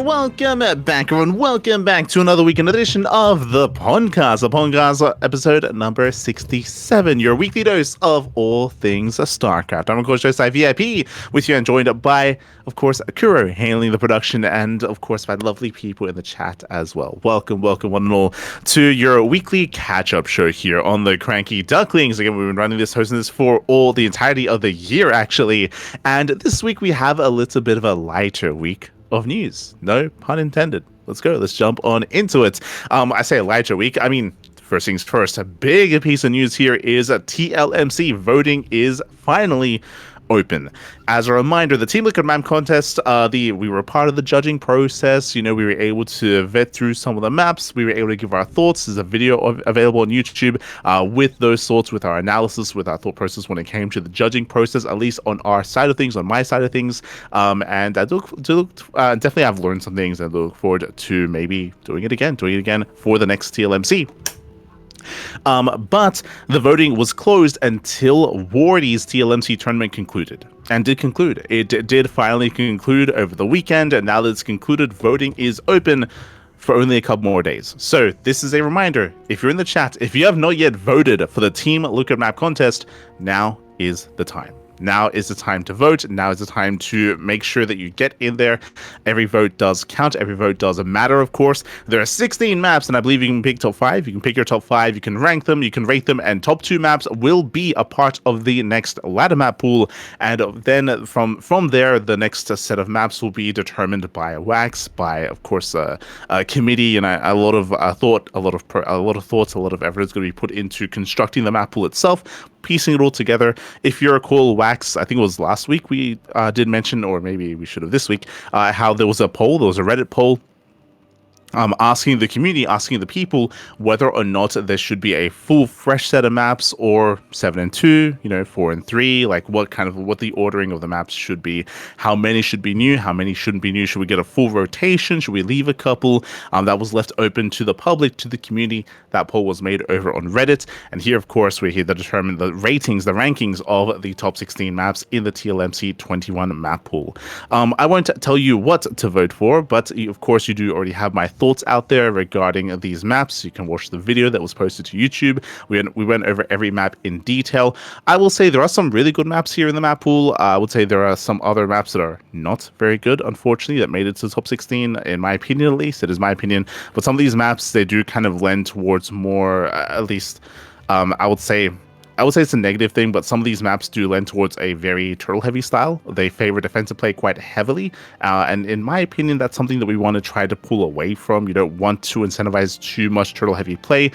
welcome back, everyone. Welcome back to another weekend edition of the PondCast episode number 67, your weekly dose of all things StarCraft. I'm, of course, Josai VIP with you and joined by, of course, Kuro handling the production and, of course, my lovely people in the chat as well. Welcome, one and all, to your weekly catch-up show here on the CranKy Ducklings. Again, we've been running this, hosting this for the entirety of the year, actually. And this week we have a little bit of a lighter week of news. No pun intended. Let's go. Let's jump on into it. I say a lighter week. I mean, first things first, a big piece of news here is TLMC voting is finally open. As a reminder, the Team Liquid map contest, we were part of the judging process. You know, we were able to vet through some of the maps. We were able to give our thoughts. There's a video available on YouTube with those thoughts, with our analysis, with our thought process when it came to the judging process, at least on our side of things, on my side of things. And I definitely have learned some things and look forward to maybe doing it again for the next TLMC. But the voting was closed until Wardy's TLMC tournament concluded. And did conclude. It did finally conclude over the weekend, and now that it's concluded, voting is open for only a couple more days. So this is a reminder, if you're in the chat, if you have not yet voted for the Team Liquid map contest, now is the time. Now is the time to vote. Now is the time to make sure that you get in there. Every vote does count. Every vote does matter, of course. There are 16 maps, and I believe you can pick top 5. You can pick your top 5. You can rank them. You can rate them. And top 2 maps will be a part of the next ladder map pool. And then from there, the next set of maps will be determined by a wax, by, of course, a committee, and a lot of thought, a lot of thoughts, a lot of effort is going to be put into constructing the map pool itself, piecing it all together. If you recall, wax, I think it was last week we did mention, or maybe we should have this week, how there was a poll, there was a Reddit poll asking the community, asking the people whether or not there should be a full fresh set of maps or 7 and 2, 4 and 3, like what the ordering of the maps should be, how many should be new, how many shouldn't be new, should we get a full rotation, should we leave a couple? That was left open to the public, to the community. That poll was made over on Reddit, and here, of course, we're here to determine the ratings, the rankings of the top 16 maps in the TLMC 21 map pool. I won't tell you what to vote for, but of course you do already have my thoughts out there regarding these maps. You can watch the video that was posted to YouTube. We went over every map in detail. I will say there are some really good maps here in the map pool. I would say there are some other maps that are not very good, unfortunately, that made it to the top 16, in my opinion, at least. It is my opinion. But some of these maps, they do kind of lend towards more, at least, I would say it's a negative thing, but some of these maps do lend towards a very turtle-heavy style. They favor defensive play quite heavily, and in my opinion, that's something that we want to try to pull away from. You don't want to incentivize too much turtle-heavy play.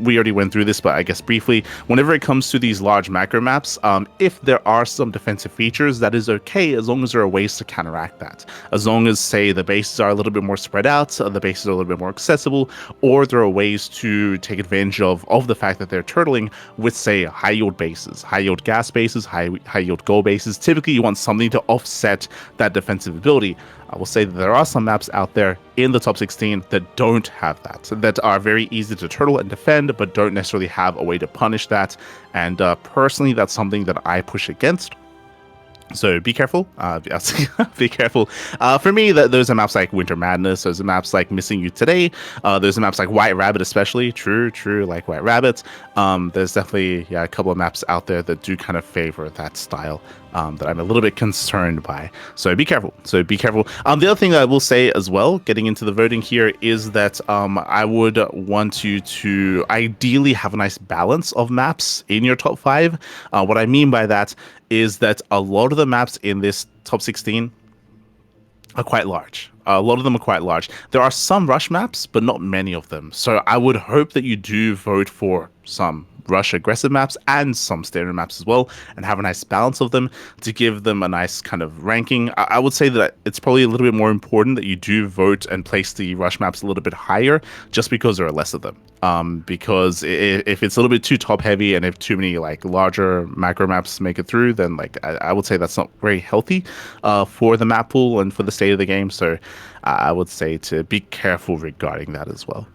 We already went through this, but I guess briefly, whenever it comes to these large macro maps, if there are some defensive features, that is okay, as long as there are ways to counteract that. As long as, say, the bases are a little bit more spread out, the bases are a little bit more accessible, or there are ways to take advantage of the fact that they're turtling with, say, high yield bases, high yield gas bases, high yield gold bases. Typically, you want something to offset that defensive ability. I will say that there are some maps out there in the top 16 that don't have that are very easy to turtle and defend, but don't necessarily have a way to punish that. And personally, that's something that I push against. So be careful. Be careful. For me, those are maps like Winter Madness. Those are maps like Missing You Today. Those are maps like White Rabbit, especially. True, like White Rabbit. There's definitely a couple of maps out there that do kind of favor that style. That I'm a little bit concerned by. So be careful. The other thing that I will say as well, getting into the voting here, is that I would want you to ideally have a nice balance of maps in your top 5. What I mean by that is that a lot of the maps in this top 16 are quite large. A lot of them are quite large. There are some rush maps, but not many of them. So I would hope that you do vote for some rush aggressive maps and some standard maps as well, and have a nice balance of them to give them a nice kind of ranking. I would say that it's probably a little bit more important that you do vote and place the rush maps a little bit higher, just because there are less of them. Because if it's a little bit too top heavy and if too many like larger macro maps make it through, then like I would say that's not very healthy for the map pool and for the state of the game. So I would say to be careful regarding that as well.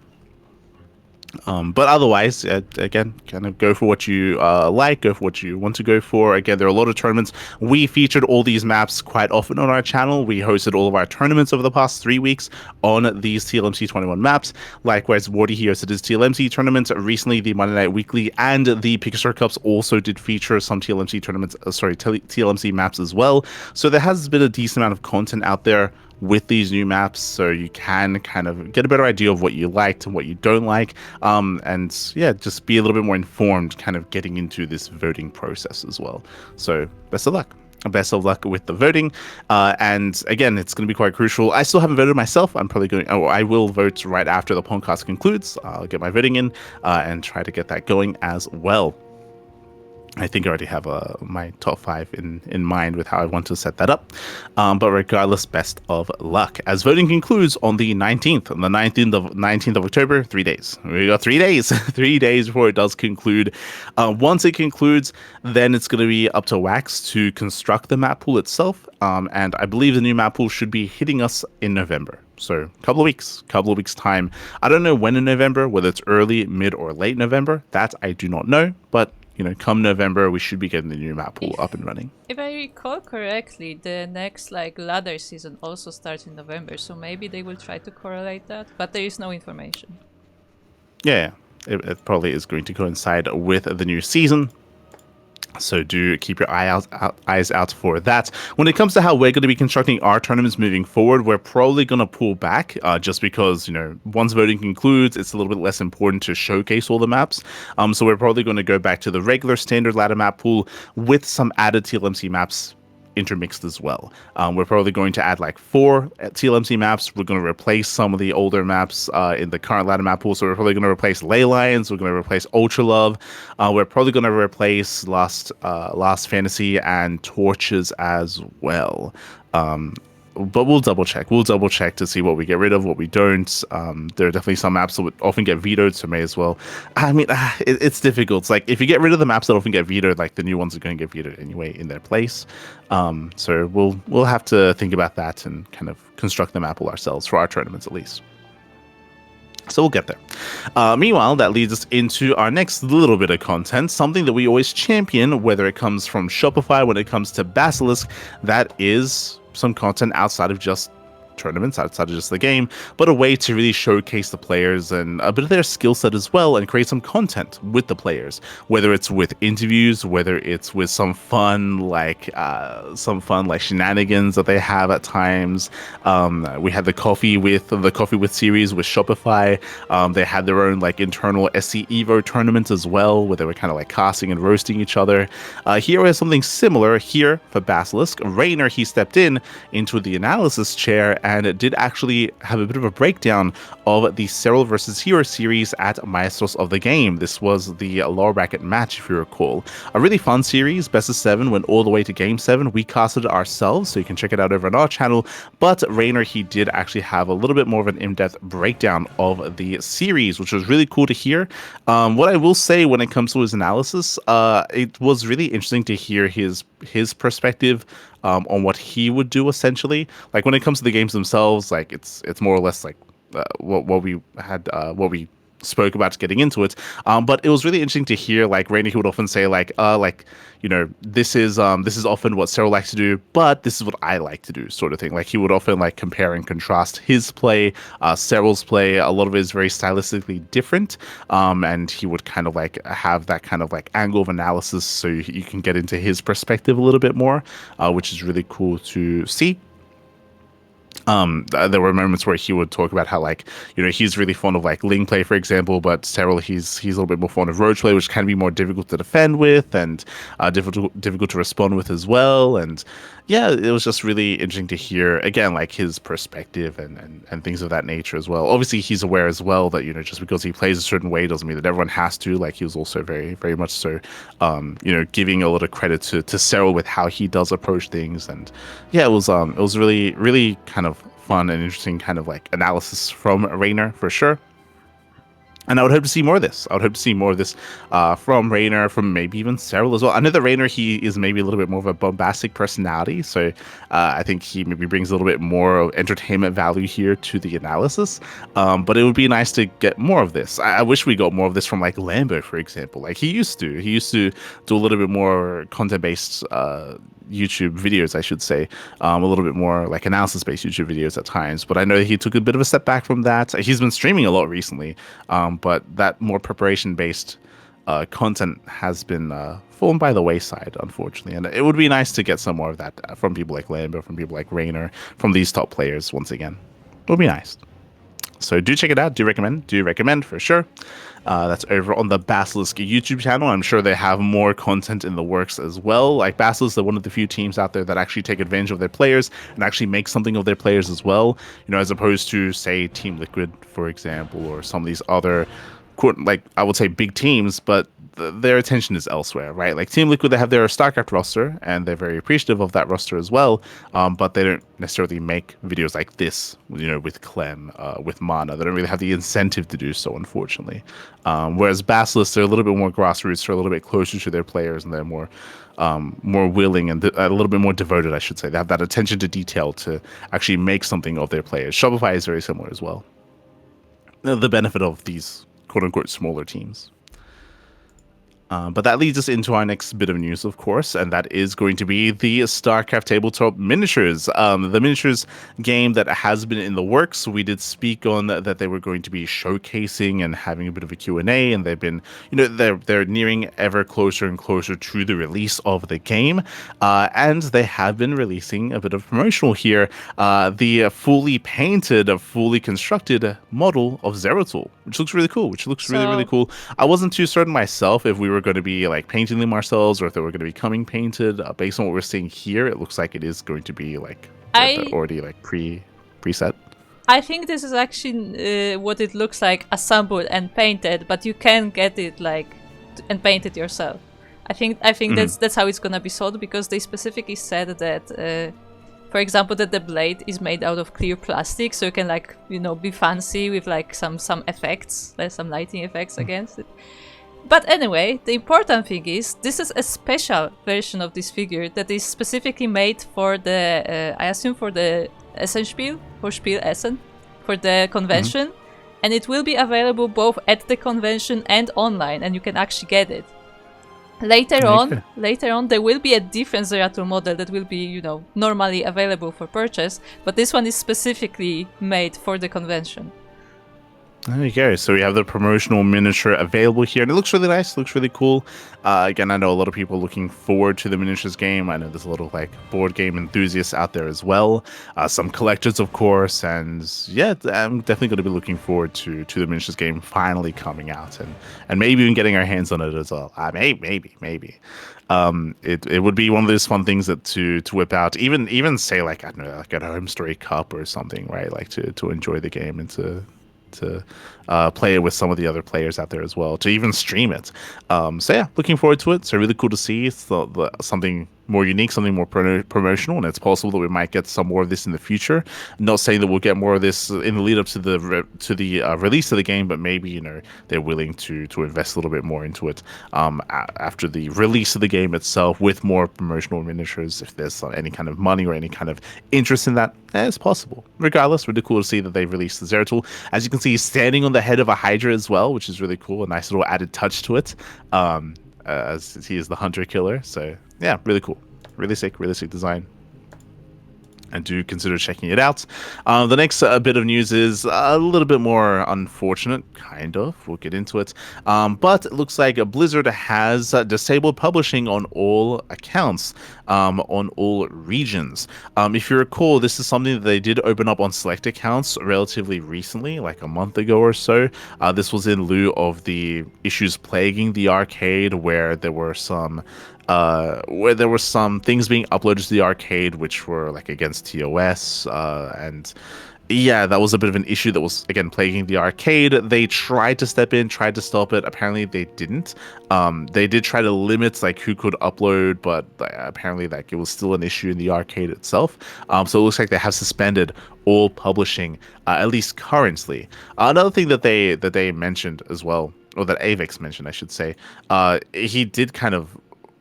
But otherwise, again, kind of go for what you like, go for what you want to go for. Again, there are a lot of tournaments. We featured all these maps quite often on our channel. We hosted all of our tournaments over the past 3 weeks on these TLMC 21 maps. Likewise, Wardy he hosted his TLMC tournament. Recently, the Monday Night Weekly and the Picture Cups also did feature some TLMC tournaments, TLMC maps as well. So there has been a decent amount of content out there with these new maps, so you can kind of get a better idea of what you liked and what you don't like, and yeah, just be a little bit more informed kind of getting into this voting process as well. So best of luck. Best of luck with the voting, and again, it's going to be quite crucial. I still haven't voted myself. I'm probably going, I will vote right after the podcast concludes. I'll get my voting in and try to get that going as well. I think I already have my top 5 in mind with how I want to set that up. But regardless, best of luck. As voting concludes on the 19th, on the 19th of October, 3 days. We got 3 days, 3 days before it does conclude. Once it concludes, then it's going to be up to Wax to construct the map pool itself. And I believe the new map pool should be hitting us in November. So a couple of weeks time. I don't know when in November, whether it's early, mid, or late November. That I do not know, but come November, we should be getting the new map pool up and running. If I recall correctly, the next ladder season also starts in November, so maybe they will try to correlate that, but there is no information. Yeah, it probably is going to coincide with the new season. So do keep your eyes out for that. When it comes to how we're going to be constructing our tournaments moving forward, we're probably going to pull back just because, once voting concludes, it's a little bit less important to showcase all the maps. So we're probably going to go back to the regular standard ladder map pool with some added TLMC maps intermixed as well. We're probably going to add 4 TLMC maps. We're going to replace some of the older maps in the current ladder map pool. So we're probably going to replace Ley Lines. We're going to replace Ultra Love. We're probably going to replace Last Fantasy and Torches as well. But we'll double check. We'll double check to see what we get rid of, what we don't. There are definitely some maps that would often get vetoed, so may as well. I mean, it's difficult. It's like if you get rid of the maps that often get vetoed, the new ones are going to get vetoed anyway in their place. So we'll have to think about that and kind of construct the map all ourselves for our tournaments at least. So we'll get there. Meanwhile, that leads us into our next little bit of content, something that we always champion, whether it comes from Shopify, when it comes to Basilisk, that is some content outside of just tournaments, outside of just the game, but a way to really showcase the players and a bit of their skill set as well, and create some content with the players, whether it's with interviews, whether it's with some fun shenanigans that they have at times. We had the coffee with series with Shopify. They had their own internal SC Evo tournament as well, where they were kind of casting and roasting each other. Here we have something similar here for Basilisk. Reynor, he stepped into the analysis chair and it did actually have a bit of a breakdown of the Serral versus Hero series at Maestros of the Game. This was the lower bracket match, if you recall. A really fun series, best of 7, went all the way to game 7. We casted it ourselves, so you can check it out over on our channel. But Reynor, he did actually have a little bit more of an in-depth breakdown of the series, which was really cool to hear. What I will say when it comes to his analysis, it was really interesting to hear his perspective on what he would do essentially. When it comes to the games themselves, it's more or less what we spoke about getting into it. But it was really interesting to hear Reynor, he would often say this is often what Serral likes to do, but this is what I like to do, sort of thing. He would often compare and contrast his play, Serral's play. A lot of it is very stylistically different, and he would kind of have that kind of angle of analysis, so you can get into his perspective a little bit more, which is really cool to see. There were moments where he would talk about how he's really fond of Ling play, for example, but Serral, he's a little bit more fond of Roach play, which can be more difficult to defend with and difficult to respond with as well. And yeah, it was just really interesting to hear again his perspective and things of that nature as well. Obviously, he's aware as well that just because he plays a certain way doesn't mean that everyone has to. He was also very, very much so giving a lot of credit to Serral with how he does approach things. And yeah, it was really, really kind of fun and interesting kind of analysis from Reynor for sure. And I would hope to see more of this. I would hope to see more of this from Reynor, from maybe even Serral as well. I know that Reynor, he is maybe a little bit more of a bombastic personality, so I think he maybe brings a little bit more of entertainment value here to the analysis. But it would be nice to get more of this. I wish we got more of this from like Lambo, for example. Like he used to. He used to do a little bit more content-based YouTube videos, I should say, a little bit more like analysis-based YouTube videos at times. But I know he took a bit of a step back from that. He's been streaming a lot recently, but that more preparation-based content has been fallen by the wayside, unfortunately. And it would be nice to get some more of that from people like Lambo, from people like Reynor, from these top players once again. It would be nice. So do check it out. Do recommend for sure. That's over on the Basilisk YouTube channel. I'm sure they have more content in the works as well. Like Basilisk are one of the few teams out there that actually take advantage of their players and actually make something of their players as well. You know, as opposed to say Team Liquid, for example, or some of these other, like I would say big teams, but their attention is elsewhere, right? Like Team Liquid, they have their StarCraft roster, and they're very appreciative of that roster as well. But they don't necessarily make videos like this, you know, with Clem, with Mana. They don't really have the incentive to do so, unfortunately. Whereas Basilisk, they're a little bit more grassroots, they're a little bit closer to their players, and they're more willing and a little bit more devoted, I should say. They have that attention to detail to actually make something of their players. Shopify is very similar as well. The benefit of these quote-unquote smaller teams. But that leads us into our next bit of news, of course, and that is going to be the StarCraft Tabletop Miniatures. The miniatures game that has been in the works. We did speak on that they were going to be showcasing and having a bit of a Q&A, and they've been, you know, they're nearing ever closer and closer to the release of the game. And they have been releasing a bit of promotional here. The fully painted, fully constructed model of Zeratul, which looks really cool, really cool. I wasn't too certain myself if we were going to be like painting them ourselves or if they were going to be coming painted. Based on what we're seeing here, it looks like it is going to be like already like preset. I think this is actually what it looks like, assembled and painted, but you can get it like and paint it yourself. I think that's how it's gonna be sold, because they specifically said that for example, that the blade is made out of clear plastic, so you can, like, you know, be fancy with like some effects, like some lighting effects against it. But anyway, the important thing is this is a special version of this figure that is specifically made for the, I assume for the Essenspiel, for Spiel Essen, for the convention, and it will be available both at the convention and online, and you can actually get it. Later on, there will be a different Zeratul model that will be, you know, normally available for purchase, but this one is specifically made for the convention. There you go. So we have the promotional miniature available here, and it looks really nice. Looks really cool. Again, I know a lot of people are looking forward to the miniatures game. I know there's a little like board game enthusiasts out there as well. Some collectors, of course, and yeah, I'm definitely going to be looking forward to the miniatures game finally coming out, and maybe even getting our hands on it as well. Maybe. It would be one of those fun things that to whip out, even say like, I don't know, like a Home Story Cup or something, right? Like to enjoy the game and to play it with some of the other players out there as well, to even stream it. So yeah, looking forward to it. So really cool to see. It's something more unique, something more promotional, and it's possible that we might get some more of this in the future. I'm not saying that we'll get more of this in the lead up to the release of the game, but maybe, you know, they're willing to invest a little bit more into it after the release of the game itself with more promotional miniatures. If there's any kind of money or any kind of interest in that, it's possible. Regardless, really cool to see that they've released the Zeratul. As you can see, he's standing on the head of a Hydra as well, which is really cool. A nice little added touch to it, as he is the hunter killer. So yeah, really cool, really sick design, and do consider checking it out. The next bit of news is a little bit more unfortunate, kind of. We'll get into it. But it looks like Blizzard has disabled publishing on all accounts, on all regions. If you recall, this is something that they did open up on select accounts relatively recently, like a month ago or so. This was in lieu of the issues plaguing the arcade, where there were some where there were some things being uploaded to the arcade which were like against TOS, and yeah, that was a bit of an issue that was again plaguing the arcade. They tried to step in, tried to stop it. Apparently, they didn't. They did try to limit like who could upload, but apparently, like it was still an issue in the arcade itself. So it looks like they have suspended all publishing, at least currently. Another thing that they mentioned as well, or that Avex mentioned, I should say, he did kind of,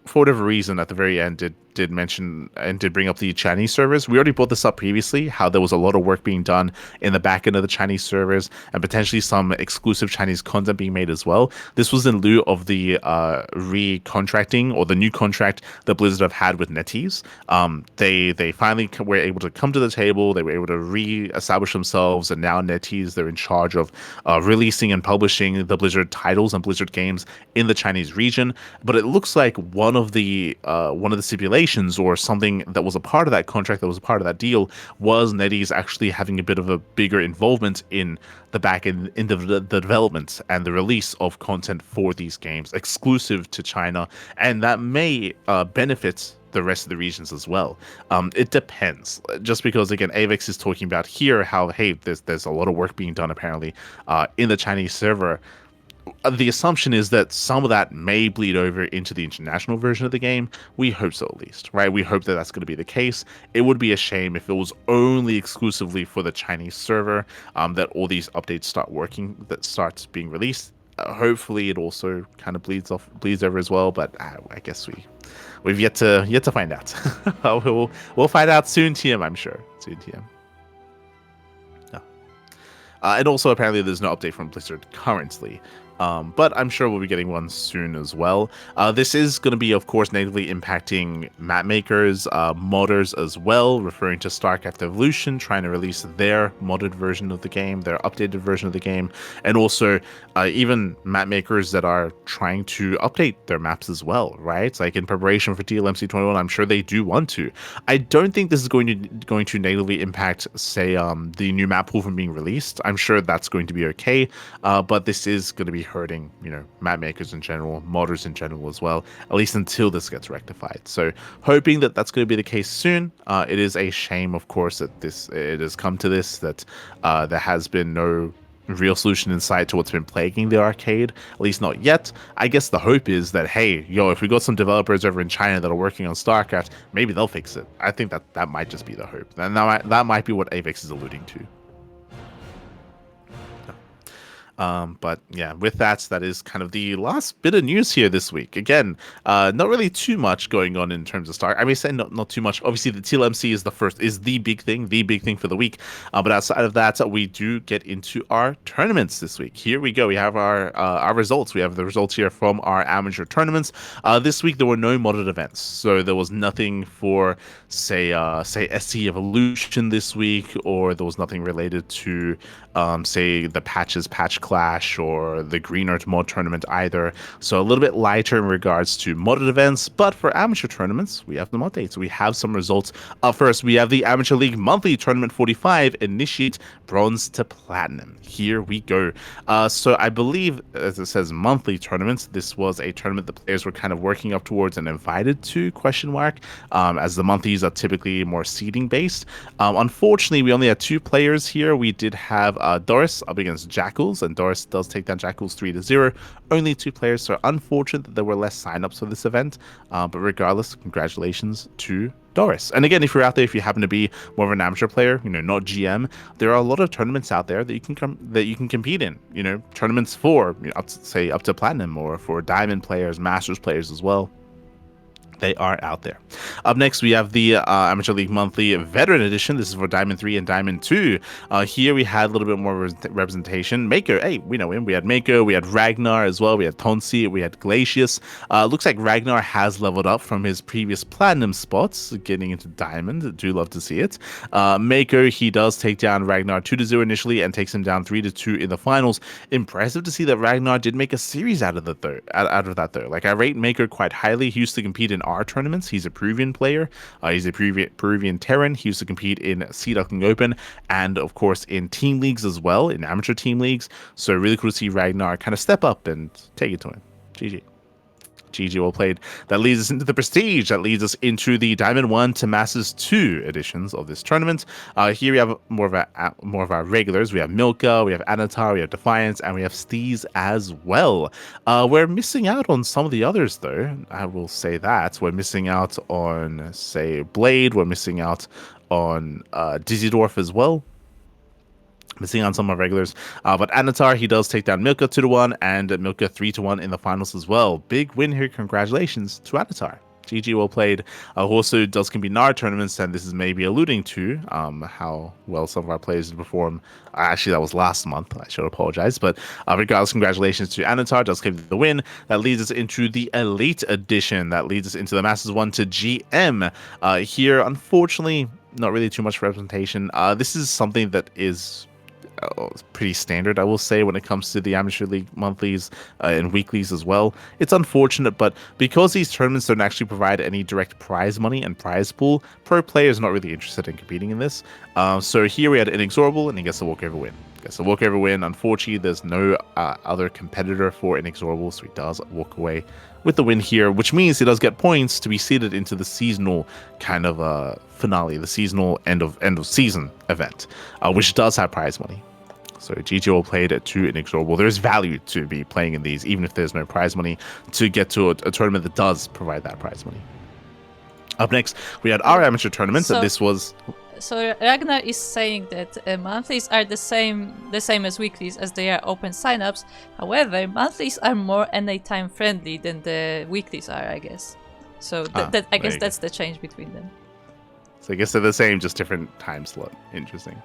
for whatever reason, at the very end, did mention and did bring up the Chinese servers. We already brought this up previously, how there was a lot of work being done in the back end of the Chinese servers and potentially some exclusive Chinese content being made as well. This was in lieu of the re-contracting or the new contract that Blizzard have had with NetEase. They finally were able to come to the table. They were able to re-establish themselves, and now NetEase, they're in charge of releasing and publishing the Blizzard titles and Blizzard games in the Chinese region. But it looks like one of the stipulations or something that was a part of that contract, that was a part of that deal, was NetEase actually having a bit of a bigger involvement in the back end, in the development and the release of content for these games exclusive to China, and that may benefit the rest of the regions as well. It depends, just because again Avex is talking about here how, hey, there's a lot of work being done apparently in the Chinese server. The assumption is that some of that may bleed over into the international version of the game. We hope so, at least, right? We hope that that's going to be the case. It would be a shame if it was only exclusively for the Chinese server that all these updates starts being released. Hopefully, it also kind of bleeds over as well. But I guess we've yet to find out. We'll find out soon, TM. I'm sure soon, TM. And also, apparently, there's no update from Blizzard currently. But I'm sure we'll be getting one soon as well. This is going to be, of course, negatively impacting map makers, modders as well, referring to StarCraft Evolution, trying to release their modded version of the game, their updated version of the game, and also even map makers that are trying to update their maps as well, right? Like in preparation for TLMC 21, I'm sure they do want to. I don't think this is going to negatively impact, say, the new map pool from being released. I'm sure that's going to be okay, but this is going to be hurting, map makers in general, modders in general as well, at least until this gets rectified. So hoping that that's going to be the case soon. It is a shame, of course, that it has come to this, that there has been no real solution in sight to what's been plaguing the arcade, at least not yet. I guess the hope is that, hey, if we got some developers over in China that are working on StarCraft, maybe they'll fix it. I think that might just be the hope, and that might be what Avex is alluding to. But yeah, with that is kind of the last bit of news here this week. Again, not really too much going on in terms of Star. I may say not too much. Obviously, the TLMC is the big thing for the week. But outside of that, we do get into our tournaments this week. Here we go. We have our results. We have the results here from our amateur tournaments. This week there were no modded events, so there was nothing for say SC Evolution this week, or there was nothing related to say the Patch Clash or the Green Earth mod tournament either. So a little bit lighter in regards to modded events, but for amateur tournaments, we have some updates. We have some results. First, we have the Amateur League Monthly Tournament 45 Initiate Bronze to Platinum. Here we go. So I believe, as it says, monthly tournaments, this was a tournament the players were kind of working up towards and invited to, as the monthlies are typically more seeding based. Unfortunately, we only had 2 players here. We did have Doris up against Jackals, and Doris does take down Jackals 3-0. Only 2 players, so unfortunate that there were less signups for this event. But regardless, congratulations to Doris. And again, if you're out there, if you happen to be more of an amateur player, not GM, there are a lot of tournaments out there that you can compete in. Tournaments for up to platinum, or for diamond players, masters players as well. They are out there. Up next, we have the Amateur League Monthly Veteran Edition. This is for Diamond 3 and Diamond 2. Here we had a little bit more representation. Mako, hey, we know him. We had Mako, we had Ragnar as well, we had Tonsi, we had Glacius. Looks like Ragnar has leveled up from his previous Platinum spots, getting into Diamond. Do love to see it. Mako, he does take down Ragnar 2-0 initially and takes him down 3-2 in the finals. Impressive to see that Ragnar did make a series out of that though. Like, I rate Mako quite highly. He used to compete in our tournaments. He's a Peruvian player. He's a Peruvian Terran. He used to compete in Duckling Open and, of course, in team leagues as well, in amateur team leagues. So really cool to see Ragnar kind of step up and take it to him. GG. GG well played. That leads us into the Prestige. That leads us into the Diamond 1 to Masters 2 editions of this tournament. Here we have more of our regulars. We have Milka, we have Anatar, we have Defiance, and we have Steez as well. We're missing out on some of the others, though. I will say that. We're missing out on, say, Blade. We're missing out on Dizzydorf as well. Missing on some of our regulars. But Anatar, he does take down Milka 2-1 and Milka 3-1 in the finals as well. Big win here. Congratulations to Anatar. GG well played. Who also does compete in our tournaments, and this is maybe alluding to how well some of our players did perform. Actually, that was last month. I should apologize. But regardless, congratulations to Anatar. Does complete the win. That leads us into the Elite Edition. That leads us into the Masters 1 to GM. Here, unfortunately, not really too much representation. This is something that is pretty standard, I will say, when it comes to the Amateur League monthlies and weeklies as well. It's unfortunate, but because these tournaments don't actually provide any direct prize money and prize pool, pro players not really interested in competing in this. So here we had Inexorable, and he gets a walkover win. Unfortunately, there's no other competitor for Inexorable, so he does walk away with the win here, which means he does get points to be seeded into the seasonal kind of finale, the seasonal end of season event, which does have prize money. So GG well played at 2 Inexorable. There is value to be playing in these, even if there's no prize money, to get to a tournament that does provide that prize money. Up next, we had our amateur tournaments, and this was... So Ragnar is saying that monthlies are the same as weeklies, as they are open signups. However, monthlies are more NA time friendly than the weeklies are, I guess. So I guess that's the change between them. So I guess they're the same, just different time slot. Interesting.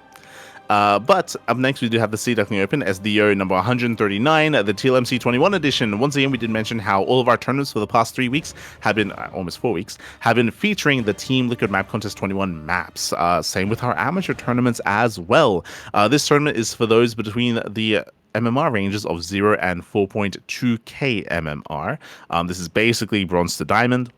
But up next, we do have the Sea Duckling Open SDO number 139, the TLMC 21 edition. Once again, we did mention how all of our tournaments for the past 3 weeks have been, almost 4 weeks, have been featuring the Team Liquid Map Contest 21 maps. Same with our amateur tournaments as well. This tournament is for those between the MMR ranges of 0 and 4.2k MMR. This is basically bronze to diamond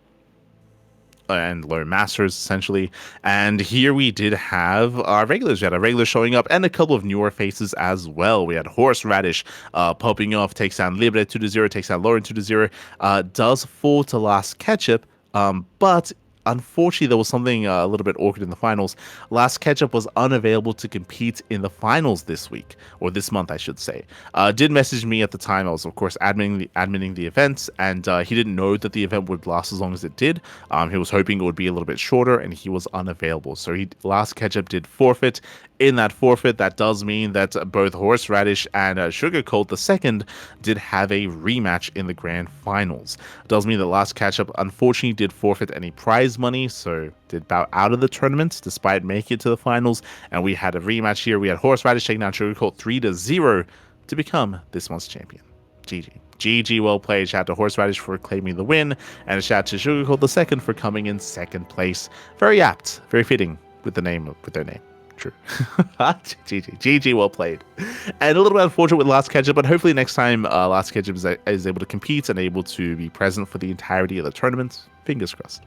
and low masters, essentially. And here we did have our regulars. We had our regulars showing up and a couple of newer faces as well. We had Horseradish popping off, takes down Libre 2-0, takes down Lauren 2-0, does fall to Last Ketchup, but unfortunately, there was something a little bit awkward in the finals. Last Ketchup was unavailable to compete in the finals this week, or this month, I should say. Did message me at the time. I was, of course, adminning the events, and he didn't know that the event would last as long as it did. He was hoping it would be a little bit shorter, and he was unavailable. So Last Ketchup did forfeit. In that forfeit, that does mean that both Horseradish and Sugar Colt II did have a rematch in the grand finals. It does mean that Last Ketchup unfortunately did forfeit any prize money, so did bow out of the tournament despite making it to the finals. And we had a rematch here. We had Horseradish taking down Sugar Colt 3-0 to become this month's champion. GG well played. Shout out to Horseradish for claiming the win, and a shout out to Sugar Colt II for coming in second place. Very apt, very fitting with their name. True. GG well played. And a little bit unfortunate with Last Ketchup, but hopefully next time Last Ketchup is able to compete and able to be present for the entirety of the tournament. Fingers crossed.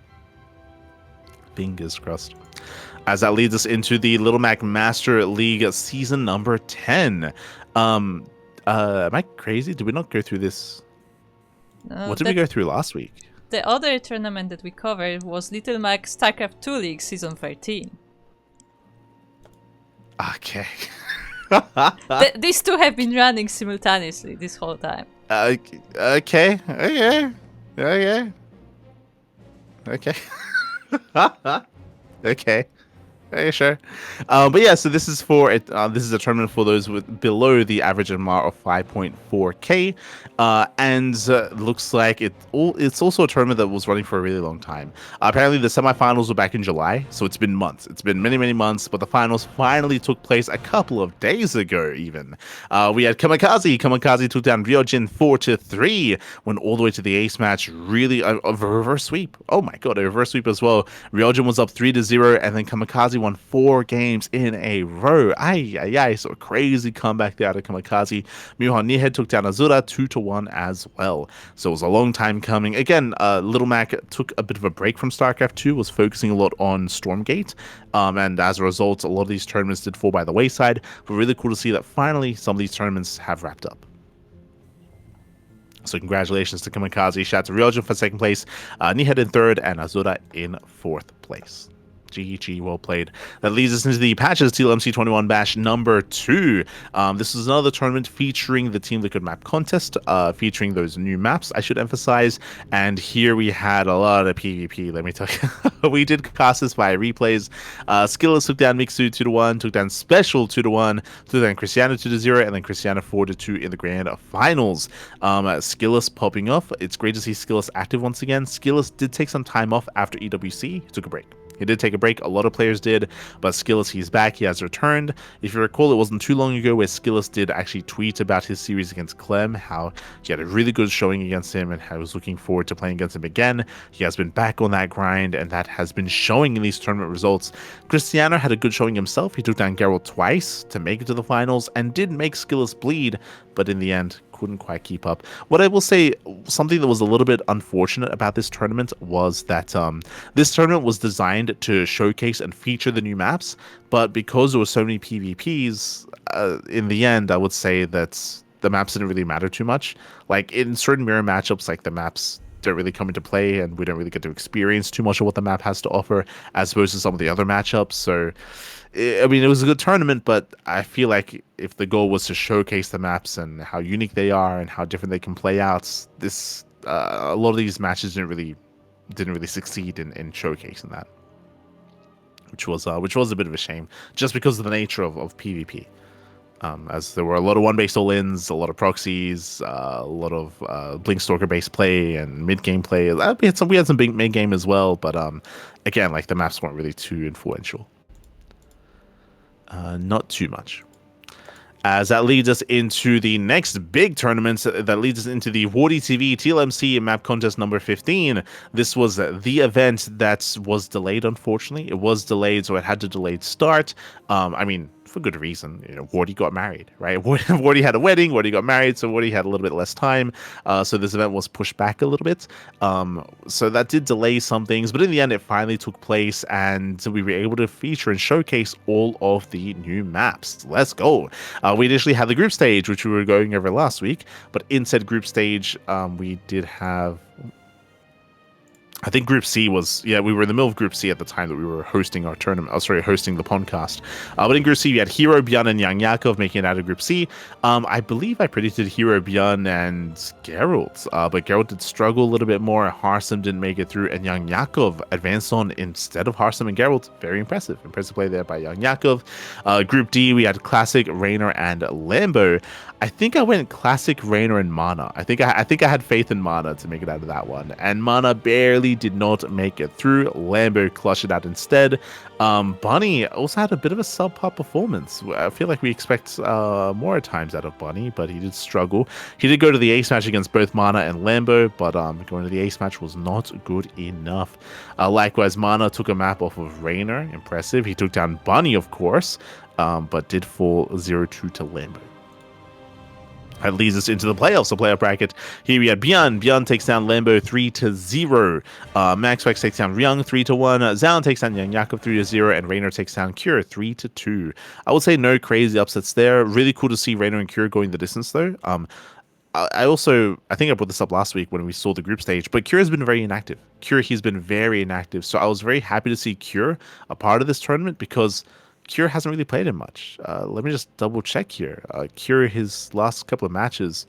As that leads us into the Little Mac Master League season number 10. Am I crazy? Did we not go through this? No, what did we go through last week? The other tournament that we covered was Little Mac StarCraft 2 League season 13. Okay. These two have been running simultaneously this whole time. Okay. Okay. Okay, sure. But yeah, so this is for it. This is a tournament for those with below the average MR of 5.4k, and looks like it's also a tournament that was running for a really long time. Apparently, the semifinals were back in July, so it's been months. It's been many months, but the finals finally took place a couple of days ago. Even we had Kamikaze. Kamikaze took down Ryojin 4-3, went all the way to the ace match. Really, a reverse sweep. Oh my god, a reverse sweep as well. Ryojin was up 3-0, and then Kamikaze won 4 games in a row. So a crazy comeback there out of Kamikaze. Miho Nihed took down Azura 2-1 as well. So it was a long time coming. Again, Little Mac took a bit of a break from StarCraft 2, was focusing a lot on Stormgate, and as a result, a lot of these tournaments did fall by the wayside. But really cool to see that finally some of these tournaments have wrapped up. So congratulations to Kamikaze, shout out to Ryojin for second place, Nihed in third, and Azura in fourth place. GG, well played. That leads us into the Patches TLMC 21 Bash number 2. This is another tournament featuring the Team Liquid map contest, featuring those new maps, I should emphasize. And here we had a lot of PvP, let me tell you. We did cast this via replays. Skillers took down Mixu 2-1, took down Special 2-1, took down Cristiano 2-0, and then Cristiano 4-2 in the grand finals. Skillers popping off. It's great to see Skillers active once again. Skillers did take some time off after EWC. He took a break. He did take a break, a lot of players did, but Skillers, he's back, he has returned. If you recall, it wasn't too long ago where Skillers did actually tweet about his series against Clem, how he had a really good showing against him and how he was looking forward to playing against him again. He has been back on that grind, and that has been showing in these tournament results. Cristiano had a good showing himself. He took down Geralt twice to make it to the finals and did make Skillers bleed, but in the end, couldn't quite keep up. What I will say, something that was a little bit unfortunate about this tournament was that this tournament was designed to showcase and feature the new maps, but because there were so many PvPs, in the end, I would say that the maps didn't really matter too much. Like in certain mirror matchups, like the maps don't really come into play and we don't really get to experience too much of what the map has to offer as opposed to some of the other matchups. So I mean, it was a good tournament, but I feel like if the goal was to showcase the maps and how unique they are and how different they can play out, this a lot of these matches didn't really succeed in showcasing that, which was a bit of a shame, just because of the nature of PvP. As there were a lot of one-based all-ins, a lot of proxies, a lot of Blinkstalker-based play and mid-game play. We had some big mid-game as well, but again, like the maps weren't really too influential. Not too much. As that leads us into the next big tournament, that leads us into the Wardy TV TLMC map contest number 15. This was the event that was delayed, unfortunately. It was delayed, so it had to delayed start. I mean, for good reason. You know, Wardy got married, right? Wardy had a wedding, Wardy got married, so Wardy had a little bit less time. So this event was pushed back a little bit. So that did delay some things, but in the end, it finally took place, and we were able to feature and showcase all of the new maps. Let's go. We initially had the group stage, which we were going over last week, but in said group stage, we did have... I think Group C was, we were in the middle of Group C at the time that we were hosting our tournament, hosting the PondCast. But in Group C, we had Hero, Björn, and Yang Yakov making it out of Group C. I believe I predicted Hero, Björn, and Geralt, but Geralt did struggle a little bit more. Harsem didn't make it through, and Yang Yakov advanced on instead of Harsem and Geralt. Very impressive. Impressive play there by Yang Yakov. Group D, we had Classic, Reynor, and Lambo. I think I went Classic, Reynor, and Mana. I think I had faith in Mana to make it out of that one, and Mana barely did not make it through. Lambo clutched it out instead. Bunny also had a bit of a subpar performance. I feel like we expect more at times out of Bunny, but he did struggle. He did go to the ace match against both Mana and Lambo, but going to the ace match was not good enough. Likewise, Mana took a map off of Reynor. Impressive. He took down Bunny, of course, but did fall 0-2 to Lambo. That leads us into the playoffs, the playoff bracket. Here we had Björn. Björn takes down Lambo 3-0. Maxwex takes down Ryung 3-1. Zhao takes down Yang Yakov 3-0. And Reynor takes down Cure 3-2. I would say no crazy upsets there. Really cool to see Reynor and Cure going the distance, though. I think I brought this up last week when we saw the group stage, but Cure has been very inactive. He's been very inactive. So I was very happy to see Cure a part of this tournament because Cure hasn't really played him much. Let me just double check here. Cure, his last couple of matches,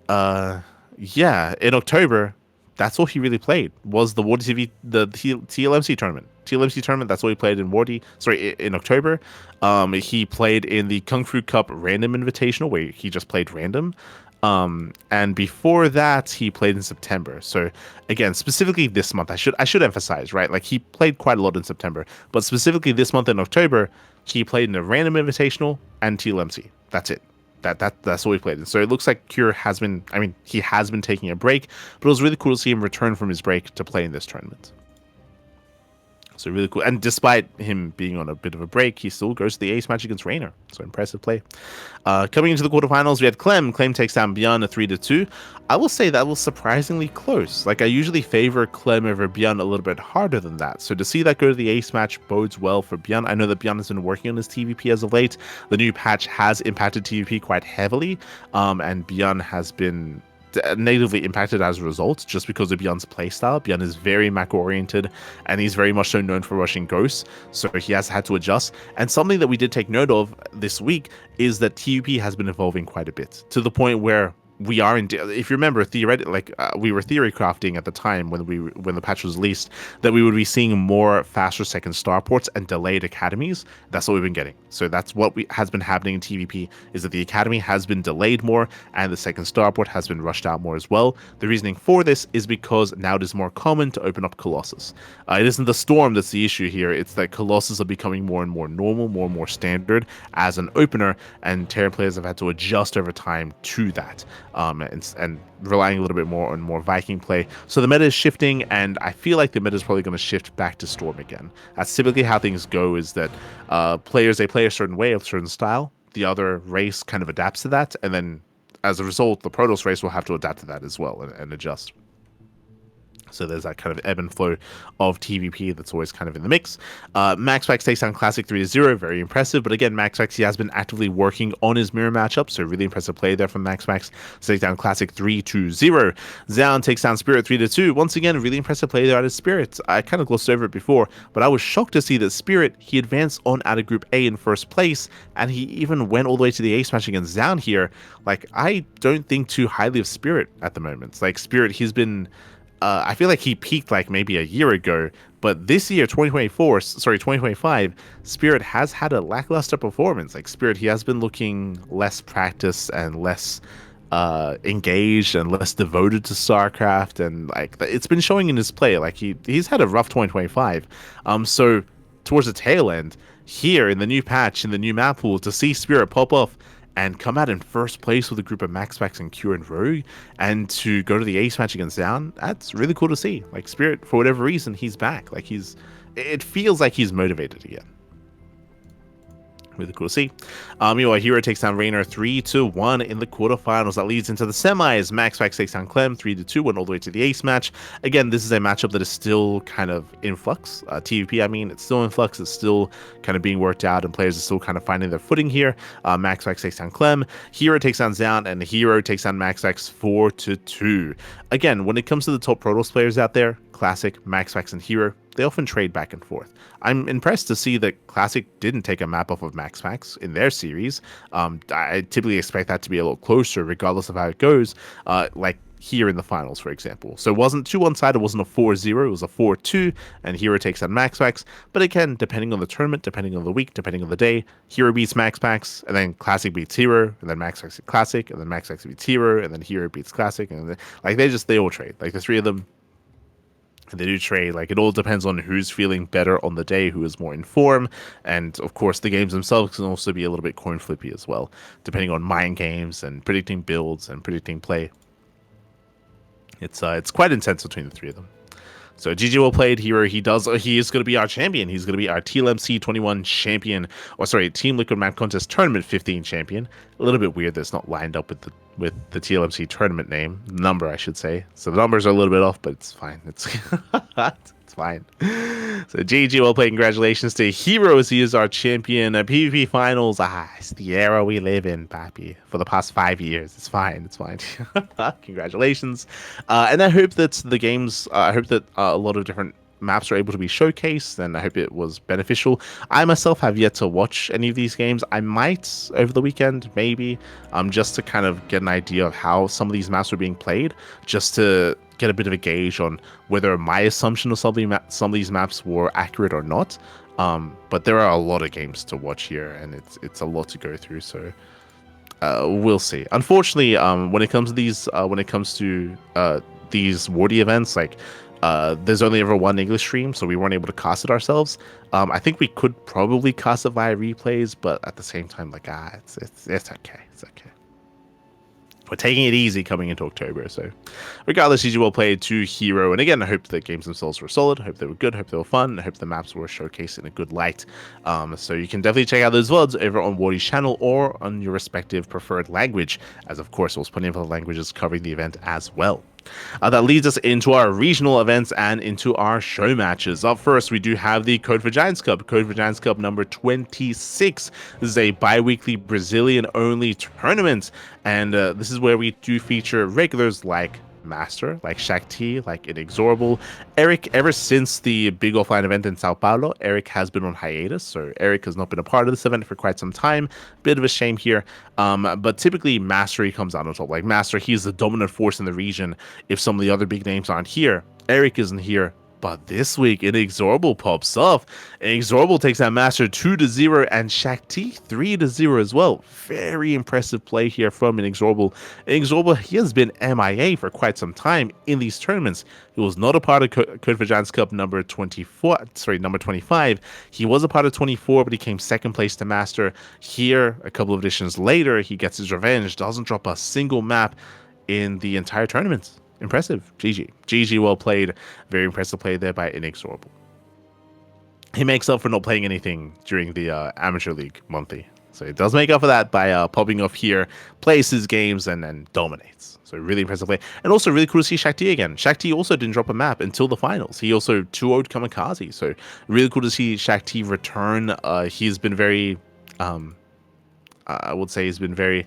in October, that's all he really played was the Wardy TV, the TLMC tournament. TLMC tournament, that's all he played in in October. He played in the Kung Fu Cup Random Invitational where he just played random. And before that, he played in September. So again, specifically this month, I should emphasize, right? Like he played quite a lot in September, but specifically this month in October, he played in a random invitational and TLMC. That's it. That's all he played in. So it looks like Cure has been taking a break, but it was really cool to see him return from his break to play in this tournament. So really cool. And despite him being on a bit of a break, he still goes to the ace match against Reynor. So impressive play. Coming into the quarterfinals, we had Clem. Clem takes down Björn 3-2. I will say that was surprisingly close. Like I usually favor Clem over Björn a little bit harder than that. So to see that go to the ace match bodes well for Björn. I know that Björn has been working on his TVP as of late. The new patch has impacted TVP quite heavily. And Björn has been negatively impacted as a result, just because of Beyond's playstyle. Beyond is very macro oriented, and he's very much so known for rushing ghosts, so he has had to adjust. And something that we did take note of this week is that TUP has been evolving quite a bit, to the point where we are in, if you remember, we were theory crafting at the time when the patch was released, that we would be seeing more faster second starports and delayed academies. That's what we've been getting. So that's what has been happening in TVP, is that the academy has been delayed more and the second starport has been rushed out more as well. The reasoning for this is because now it is more common to open up Colossus. It isn't the Storm that's the issue here, it's that Colossus are becoming more and more normal, more and more standard as an opener, and Terran players have had to adjust over time to that. And relying a little bit more on more Viking play. So the meta is shifting, and I feel like the meta is probably going to shift back to Storm again. That's typically how things go, is that players, they play a certain way, a certain style. The other race kind of adapts to that, and then as a result, the Protoss race will have to adapt to that as well and adjust. So there's that kind of ebb and flow of TVP that's always kind of in the mix. MaxPax takes down Classic 3-0, very impressive. But again, MaxPax, he has been actively working on his mirror matchup, so really impressive play there from MaxPax. Takes down Classic 3-0. Zaun takes down Spirit 3-2. Once again, really impressive play there out of Spirit. I kind of glossed over it before, but I was shocked to see that Spirit, he advanced on out of Group A in first place, and he even went all the way to the ace match against Zaun here. Like, I don't think too highly of Spirit at the moment. Like, Spirit, he's been... I feel like he peaked like maybe a year ago, but this year, 2025, Spirit has had a lackluster performance. Like, Spirit, he has been looking less practiced and less engaged and less devoted to StarCraft, and like it's been showing in his play. Like, he's had a rough 2025. So towards the tail end here in the new patch, in the new map pool, to see Spirit pop off and come out in first place with a group of MaxPax and Q and Rogue, and to go to the ace match against Zaun, that's really cool to see. Like, Spirit, for whatever reason, he's back. Like, it feels like he's motivated again. Really cool to see. Meanwhile, Hero takes down Reynor 3-1 in the quarterfinals. That leads into the semis. MaxPax takes down Clem 3-2, went all the way to the ace match. Again, this is a matchup that is still kind of in flux. TVP, I mean, it's still in flux. It's still kind of being worked out, and players are still kind of finding their footing here. MaxPax takes down Clem. Hero takes down Zaun, and Hero takes down MaxPax 4-2. Again, when it comes to the top Protoss players out there, Classic, MaxPax, and Hero, they often trade back and forth. I'm impressed to see that Classic didn't take a map off of MaxPax in their series. I typically expect that to be a little closer, regardless of how it goes, like here in the finals, for example. So it wasn't too one-sided, it wasn't a 4-0, it was a 4-2, and Hero takes on MaxPax. But again, depending on the tournament, depending on the week, depending on the day, Hero beats MaxPax, and then Classic beats Hero, and then MaxPax beats Classic, and then MaxPax beats Hero, and then Hero beats Classic, and then, like, they all trade. Like, the three of them, they do trade. Like, it all depends on who's feeling better on the day, who is more in form, and of course the games themselves can also be a little bit coin flippy as well, depending on mind games and predicting builds and predicting play. It's quite intense between the three of them. So GG well played. Hero, he is going to be our champion. He's going to be our TLMC 21 champion, or sorry, Team Liquid Map Contest Tournament 15 champion. A little bit weird that it's not lined up with the TLMC tournament number, I should say. So the numbers are a little bit off, but it's fine. It's it's fine. So GG well played. Congratulations to Hero, as he is our champion. PvP finals. It's the era we live in, papi. For the past 5 years, it's fine. It's fine. Congratulations. And I hope that the games. I hope that a lot of different maps are able to be showcased, and I hope it was beneficial. I myself have yet to watch any of these games. I might over the weekend, maybe, just to kind of get an idea of how some of these maps were being played, just to get a bit of a gauge on whether my assumption of some of these maps were accurate or not. But there are a lot of games to watch here, and it's a lot to go through. So we'll see. Unfortunately, when it comes to these Wardy events, like, there's only ever one English stream, so we weren't able to cast it ourselves. I think we could probably cast it via replays, but at the same time, like, it's okay. It's okay. We're taking it easy coming into October, so regardless, GG well played to Hero. And again, I hope the games themselves were solid. I hope they were good. I hope they were fun. I hope the maps were showcased in a good light. So you can definitely check out those VODs over on Wardy's channel or on your respective preferred language, as of course there was plenty of other languages covering the event as well. That leads us into our regional events and into our show matches. Up first, we do have the Code for Giants Cup. Code for Giants Cup number 26. This is a bi-weekly Brazilian-only tournament, and this is where we do feature regulars like Master, like Shakti, like Inexorable. Eric, ever since the big offline event in Sao Paulo, Eric has been on hiatus, so Eric has not been a part of this event for quite some time. Bit of a shame here, but typically Master, he comes out on top. Like Master, he's the dominant force in the region. If some of the other big names aren't here, Eric isn't here. But this week, Inexorable pops off. Inexorable takes that Master 2-0 and Shakti 3-0 as well. Very impressive play here from Inexorable. Inexorable, he has been MIA for quite some time in these tournaments. He was not a part of Code for Giants Cup number 25. He was a part of 24, but he came second place to Master. Here, a couple of editions later, he gets his revenge. Doesn't drop a single map in the entire tournament. Impressive. GG well played. Very impressive play there by Inexorable. He makes up for not playing anything during the Amateur League monthly. So he does make up for that by popping off here, plays his games, and then dominates. So really impressive play. And also really cool to see Shakti again. Shakti also didn't drop a map until the finals. He also 2-0'd Kamikaze. So really cool to see Shakti return. He's been very, I would say he's been very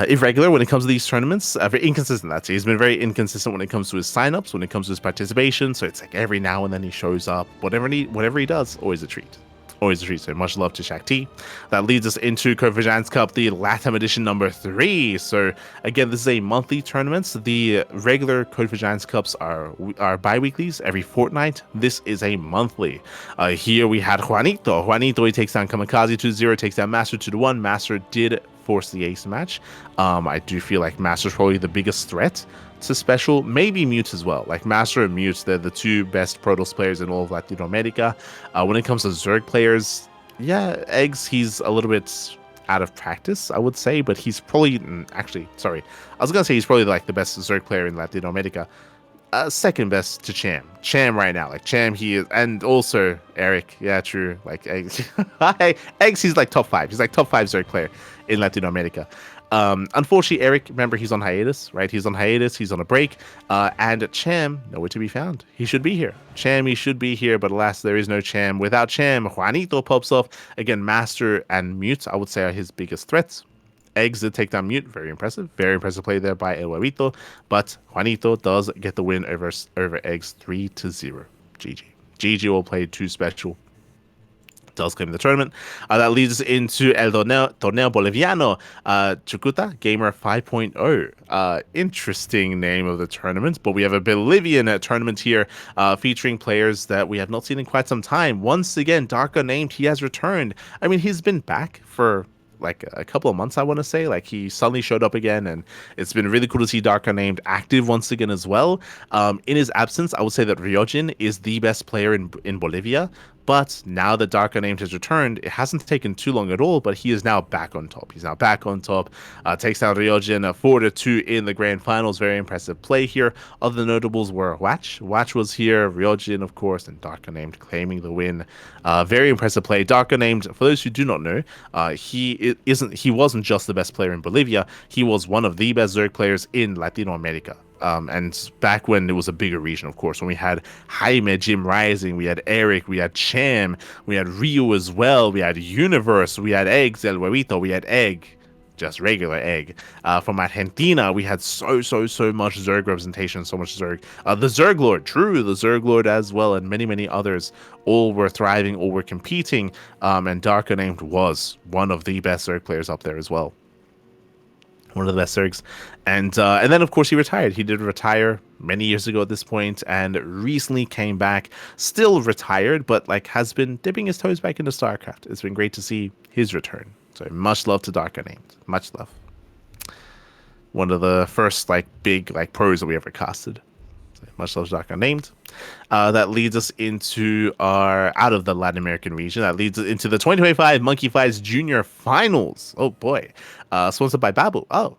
irregular when it comes to these tournaments. Very inconsistent, that's it. He's been very inconsistent when it comes to his signups, when it comes to his participation. So it's like every now and then he shows up. Whatever he does, always a treat. Always a treat. So much love to Shakti. That leads us into Code for Giants Cup, the LATAM edition number 3. So again, this is a monthly tournament. So the regular Code for Giants Cups are bi-weeklies every fortnight. This is a monthly. Here we had Juanito. Juanito, he takes down Kamikaze 2-0, takes down Master 2-1. Master did force the ace match. I do feel like Master's probably the biggest threat to Special, maybe Mute as well. Like Master and Mute, they're the two best Protoss players in all of Latin America. When it comes to Zerg players, yeah, Eggs, he's a little bit out of practice, I would say, but he's probably, actually, sorry, I was gonna say he's probably like the best Zerg player in Latin America. Second best to Cham. Cham right now. Like Cham, he is, and also Eric. Yeah, true. Like Eggs. Eggs, he's like top 5. He's like top 5 Zerg player in Latin America. Unfortunately, Eric, remember, he's on hiatus, right? He's on hiatus. He's on a break. And Cham, nowhere to be found. He should be here. Cham, he should be here, but alas, there is no Cham. Without Cham, Juanito pops off. Again, Master and Mute, I would say, are his biggest threats. Eggs did take down Mute. Very impressive. Very impressive play there by El Huevito. But Juanito does get the win over Eggs 3-0. GG. GG will play 2 Special. Does claim the tournament. That leads us into El Torneo Boliviano. Chucuta Gamer 5.0. Interesting name of the tournament, but we have a Bolivian tournament here featuring players that we have not seen in quite some time. Once again, Dark Unnamed, he has returned. I mean, he's been back for like a couple of months, I want to say. Like he suddenly showed up again, and it's been really cool to see Dark Unnamed active once again as well. In his absence, I would say that Ryojin is the best player in Bolivia. But now that Dark Unnamed has returned, it hasn't taken too long at all, but he is now back on top. He's now back on top. Takes down Ryojin 4-2 in the grand finals. Very impressive play here. Other notables were Watch. Watch was here, Ryojin, of course, and Dark Unnamed claiming the win. Very impressive play. Dark Unnamed, for those who do not know, he wasn't just the best player in Bolivia. He was one of the best Zerg players in Latino America. And back when it was a bigger region, of course, when we had Jaime, Jim Rising, we had Eric, we had Cham, we had Ryu as well, we had Universe, we had Eggs, El Huevito, we had Egg, just regular Egg. From Argentina, we had so much Zerg representation, so much Zerg. The Zerg Lord, true, the Zerg Lord as well, and many others, all were thriving, all were competing, and Dark Unnamed was one of the best Zerg players up there as well. One of the best Zergs. And then, of course, he retired. He did retire many years ago at this point and recently came back. Still retired, but like has been dipping his toes back into StarCraft. It's been great to see his return. So much love to Dark Unnamed. Much love. One of the first like big like pros that we ever casted. So much love to Dark Unnamed. That leads us into our out of the Latin American region. That leads us into the 2025 Monkey Fights Junior Finals. Oh boy. Sponsored by Babu. Oh,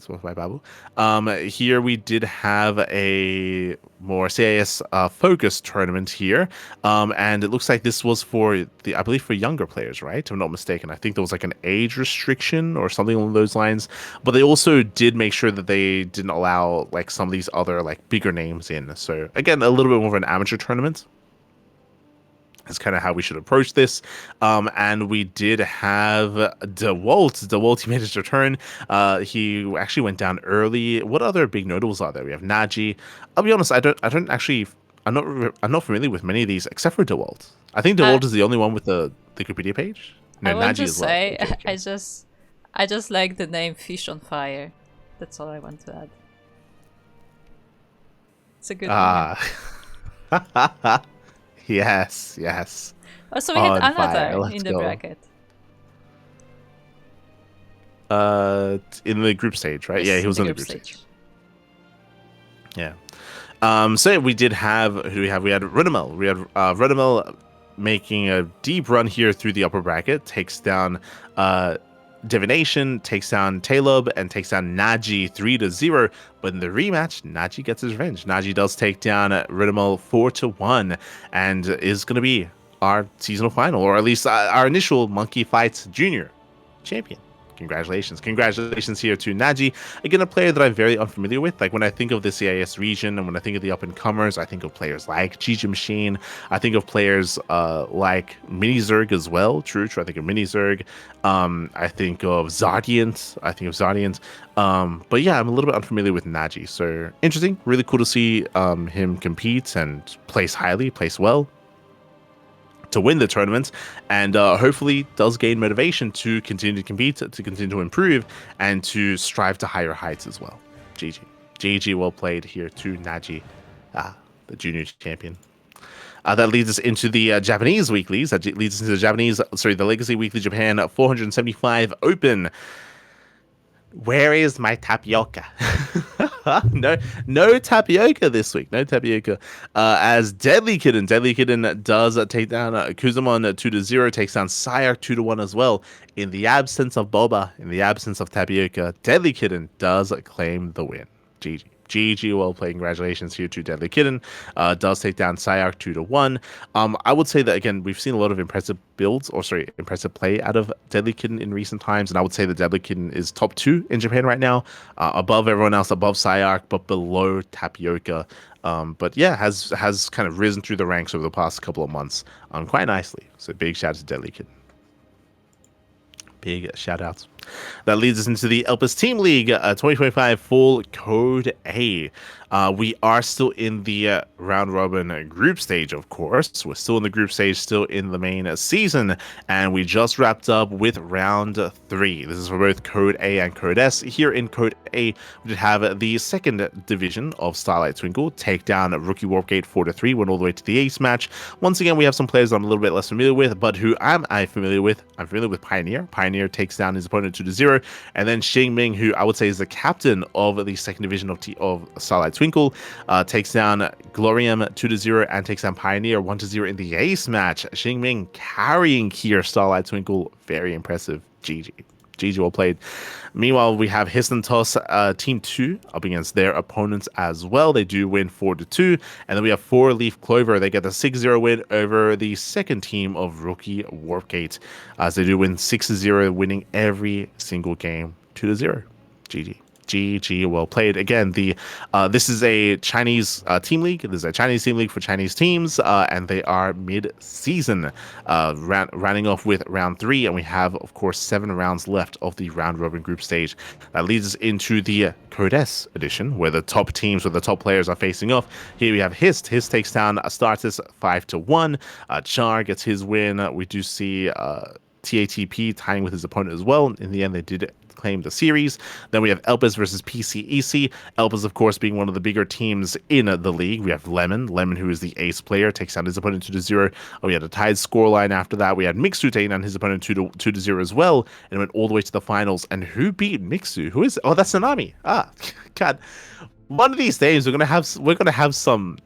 Spotify Babu. Here we did have a more CIS focused tournament here, and it looks like this was for I believe for younger players, right? If I'm not mistaken. I think there was like an age restriction or something along those lines. But they also did make sure that they didn't allow like some of these other like bigger names in. So again, a little bit more of an amateur tournament. That's kind of how we should approach this. And we did have DeWalt. DeWalt, he made his return. He actually went down early. What other big notables are there? We have Naji. I'll be honest, I'm not familiar with many of these except for DeWalt. I think DeWalt is the only one with the Wikipedia page. No, I want Naji to as well. say, Okay. I just like the name Fish on Fire. That's all I want to add. It's a good name. Yes. Also, we had On fire. another Let's in the go. bracket. In the group stage, right? Yes, Yeah, he was in the group stage. Yeah. So we did have, who do we have? We had Reynor. We had Reynor making a deep run here through the upper bracket, takes down Divination, takes down Taleb, and takes down Naji 3-0. But in the rematch, Naji gets his revenge. Naji does take down Reynor 4-1, and is going to be our seasonal final, or at least our initial Monkey Fights Junior champion. Congratulations here to Naji. Again, a player that I'm very unfamiliar with. Like when I think of the CIS region and when I think of the up-and-comers, I think of players like Gigi Machine. I think of players like Mini Zerg as well. True. I think of Mini Zerg. I think of Zardiant. But yeah, I'm a little bit unfamiliar with Naji. So interesting. Really cool to see him compete and place highly, place well to win the tournament, and hopefully does gain motivation to continue to compete, to continue to improve, and to strive to higher heights as well. GG, well played here to Naji, the junior champion. That leads us into the Japanese weeklies. That leads us into the Legacy Weekly Japan 475 Open. Where is my tapioca? no tapioca this week. No tapioca. As Deadly Kitten does take down Kuzumon 2-0, takes down Sayark 2-1 as well. In the absence of Boba, in the absence of tapioca, Deadly Kitten does claim the win. GG, well played. Congratulations here to Deadly Kitten. Does take down Sayark 2-1. I would say that again, we've seen a lot of impressive play out of Deadly Kitten in recent times, and I would say that Deadly Kitten is top 2 in Japan right now, above everyone else, above Sayark, but below Tapioca. But yeah, has kind of risen through the ranks over the past couple of months quite nicely. So big shout out to Deadly Kitten. Big shout outs. That leads us into the Elpis Team League 2025 Full Code A. We are still in the round robin group stage, of course. We're still in the group stage, still in the main season, and we just wrapped up with round 3. This is for both Code A and Code S. Here in Code A, we did have the second division of Starlight Twinkle take down Rookie Warpgate 4-3, went all the way to the ace match. Once again, we have some players I'm a little bit less familiar with, but who am I familiar with? I'm familiar with Pioneer. Pioneer takes down his opponent 2-0, and then Xing Ming, who I would say is the captain of the second division of Starlight Twinkle, takes down Glorium 2-0 and takes down Pioneer 1-0 in the ace match. Xing Ming carrying here Starlight Twinkle, very impressive. GG, well played. Meanwhile, we have Histon Toss Team 2 up against their opponents as well. They do win 4-2. And then we have 4 Leaf Clover. They get the 6-0 win over the second team of Rookie Warpgate, as they do win 6-0, winning every single game 2-0. GG, well played. Again, this is a Chinese team league. This is a Chinese team league for Chinese teams, and they are mid-season, rounding off with round 3, and we have, of course, 7 rounds left of the round-robin group stage. That leads us into the Code S edition, where the top teams, where the top players are facing off. Here we have Hist. Hist takes down Astartes 5-1. Char gets his win. We do see TATP tying with his opponent as well. In the end, they did claim the series. Then we have Elpis versus PCEC. Elpis, of course, being one of the bigger teams in the league. We have Lemon, who is the ace player, takes down his opponent 2-0. We had a tied scoreline after that. We had Mixu taking down his opponent 2-0 as well, and went all the way to the finals. And who beat Mixu? Who is? Oh, that's Nanami. God, one of these days we're gonna have some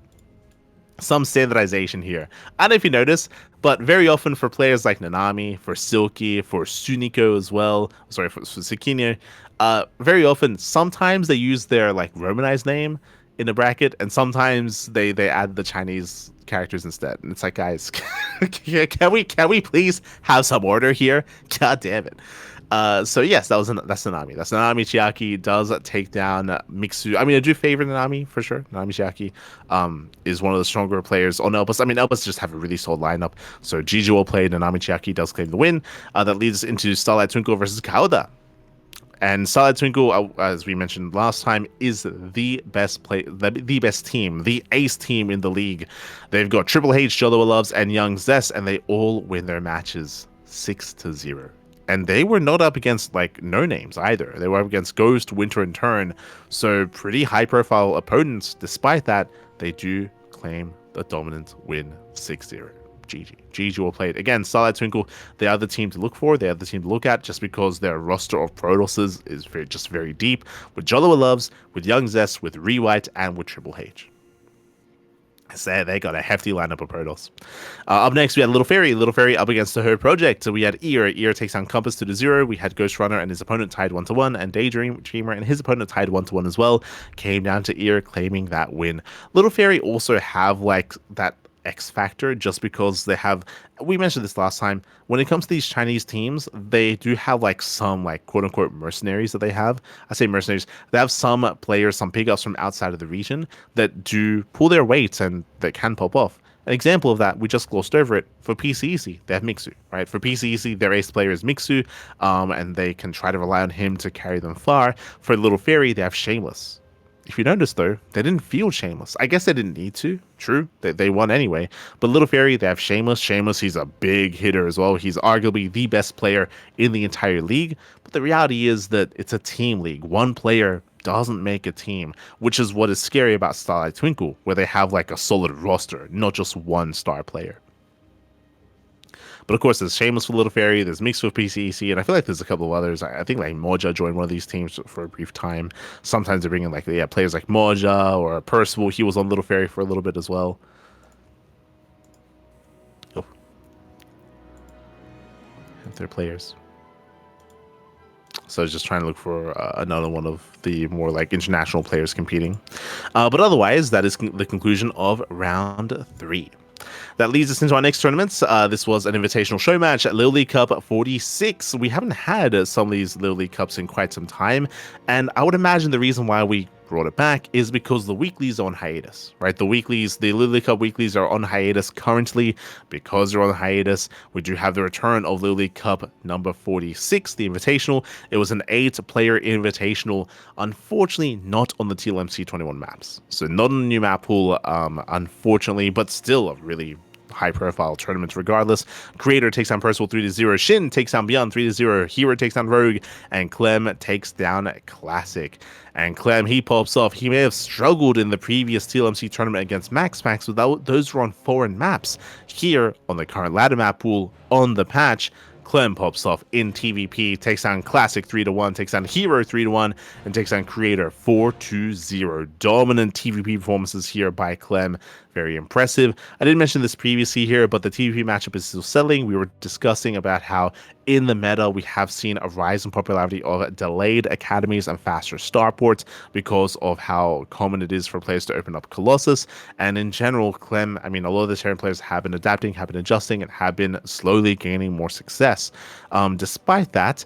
some standardization here. I don't know if you notice, but very often for players like Nanami, for Silky, for Suniko as well, sorry, for Tsukino, very often, sometimes they use their like Romanized name in the bracket, and sometimes they add the Chinese characters instead. And it's like, guys, can we please have some order here? God damn it. So yes, that's Nanami. That's Nanami. Chiaki does take down Mixu. I mean, I do favor Nanami for sure. Nanami Chiaki is one of the stronger players on Elbus. I mean, Elbus just have a really solid lineup. So Jiju will play. Nanami Chiaki does claim the win. That leads us into Starlight Twinkle versus Kaoda. And Starlight Twinkle, as we mentioned last time, is the best team, the ace team in the league. They've got Triple H, Jolo Loves, and Young Zest, and they all win their matches 6-0. And they were not up against like no names either. They were up against Ghost, Winter, and Turn. So pretty high profile opponents. Despite that, they do claim the dominant win 6-0. GG will play it. Again, Starlight Twinkle, they are the team to look for. They are the team to look at just because their roster of Protosses is very deep. With Jolo Loves, with Young Zest, with Rewhite, and with Triple H. So they got a hefty lineup of Protoss. Up next, we had Little Fairy. Little Fairy up against the Her Project. So we had Ear. Ear takes on Compass 2-0. We had Ghost Runner and his opponent tied 1-1. And Daydreamer and his opponent tied 1-1 as well. Came down to Ear claiming that win. Little Fairy also have like that X factor just because they have, we mentioned this last time, when it comes to these Chinese teams, they do have like some like quote unquote mercenaries that they have. I say mercenaries, they have some players, some pickups from outside of the region that do pull their weight and that can pop off. An example of that, we just glossed over it, for PCEC, they have Mixu, right? For PCEC, their ace player is Mixu, and they can try to rely on him to carry them far. For Little Fairy, they have Shameless. If you notice, though, they didn't field Shameless. I guess they didn't need to. True, they won anyway. But Little Fairy, they have Shameless. Shameless, he's a big hitter as well. He's arguably the best player in the entire league. But the reality is that it's a team league. One player doesn't make a team, which is what is scary about Starlight Twinkle, where they have like a solid roster, not just one star player. But of course, there's Shameless for Little Fairy, there's Mix for PCEC, and I feel like there's a couple of others. I think like Moja joined one of these teams for a brief time. Sometimes they bring in like, yeah, players like Moja or Percival. He was on Little Fairy for a little bit as well. Oh. They're players. So I was just trying to look for another one of the more like international players competing. But otherwise, that is the conclusion of round 3. That leads us into our next tournaments. This was an invitational show match at Little League Cup 46. We haven't had some of these Little League Cups in quite some time, and I would imagine the reason why we brought it back is because the weeklies are on hiatus, right? The Little League Cup weeklies are on hiatus currently. Because they're on hiatus, we do have the return of Little League Cup number 46, the invitational. It was an 8-player invitational, unfortunately not on the TLMC 21 maps. So not on the new map pool, unfortunately, but still a really high-profile tournaments regardless. Creator takes down Percival 3-0. Shin takes down Beyond 3-0. Hero takes down Rogue. And Clem takes down Classic. And Clem, he pops off. He may have struggled in the previous TLMC tournament against Max, but those were on foreign maps. Here, on the current ladder map pool, on the patch, Clem pops off in TVP, takes down Classic 3-1, takes down Hero 3-1, and takes down Creator 4-0. Dominant TVP performances here by Clem. Very impressive. I didn't mention this previously here, but the TVP matchup is still selling. We were discussing about how in the meta we have seen a rise in popularity of delayed academies and faster starports because of how common it is for players to open up Colossus. And in general, Clem, I mean, a lot of the Terran players have been adapting, have been adjusting, and have been slowly gaining more success. Despite that,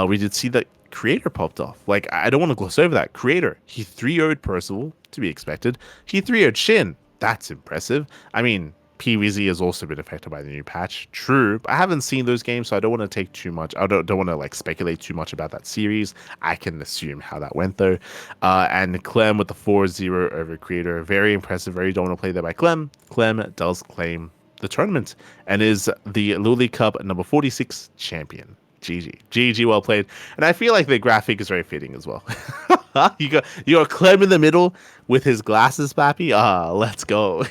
we did see that Creator popped off. Like, I don't want to gloss over that. Creator, he 3-0'd Percival, to be expected. He 3-0'd Shin. That's impressive. I mean, PVZ has also been affected by the new patch. True, I haven't seen those games, so I don't want to take too much. I don't want to like speculate too much about that series. I can assume how that went though. And Clem with the 4-0 over Creator. Very impressive, very dominant play there by Clem. Clem does claim the tournament and is the Little League Cup number 46 champion. GG, well played. And I feel like the graphic is very fitting as well. you got Clem in the middle with his glasses, Pappy. Let's go.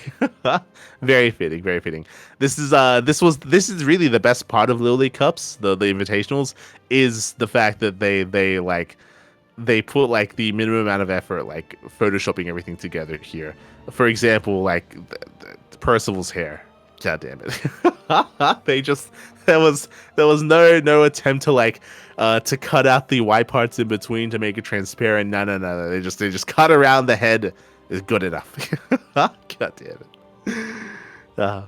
Very fitting. This is really the best part of Little League Cups, the invitationals, is the fact that they put like the minimum amount of effort, like photoshopping everything together here. For example, like Percival's hair. God damn it. There was no attempt to to cut out the white parts in between to make it transparent. No. They just cut around the head is good enough. God damn it.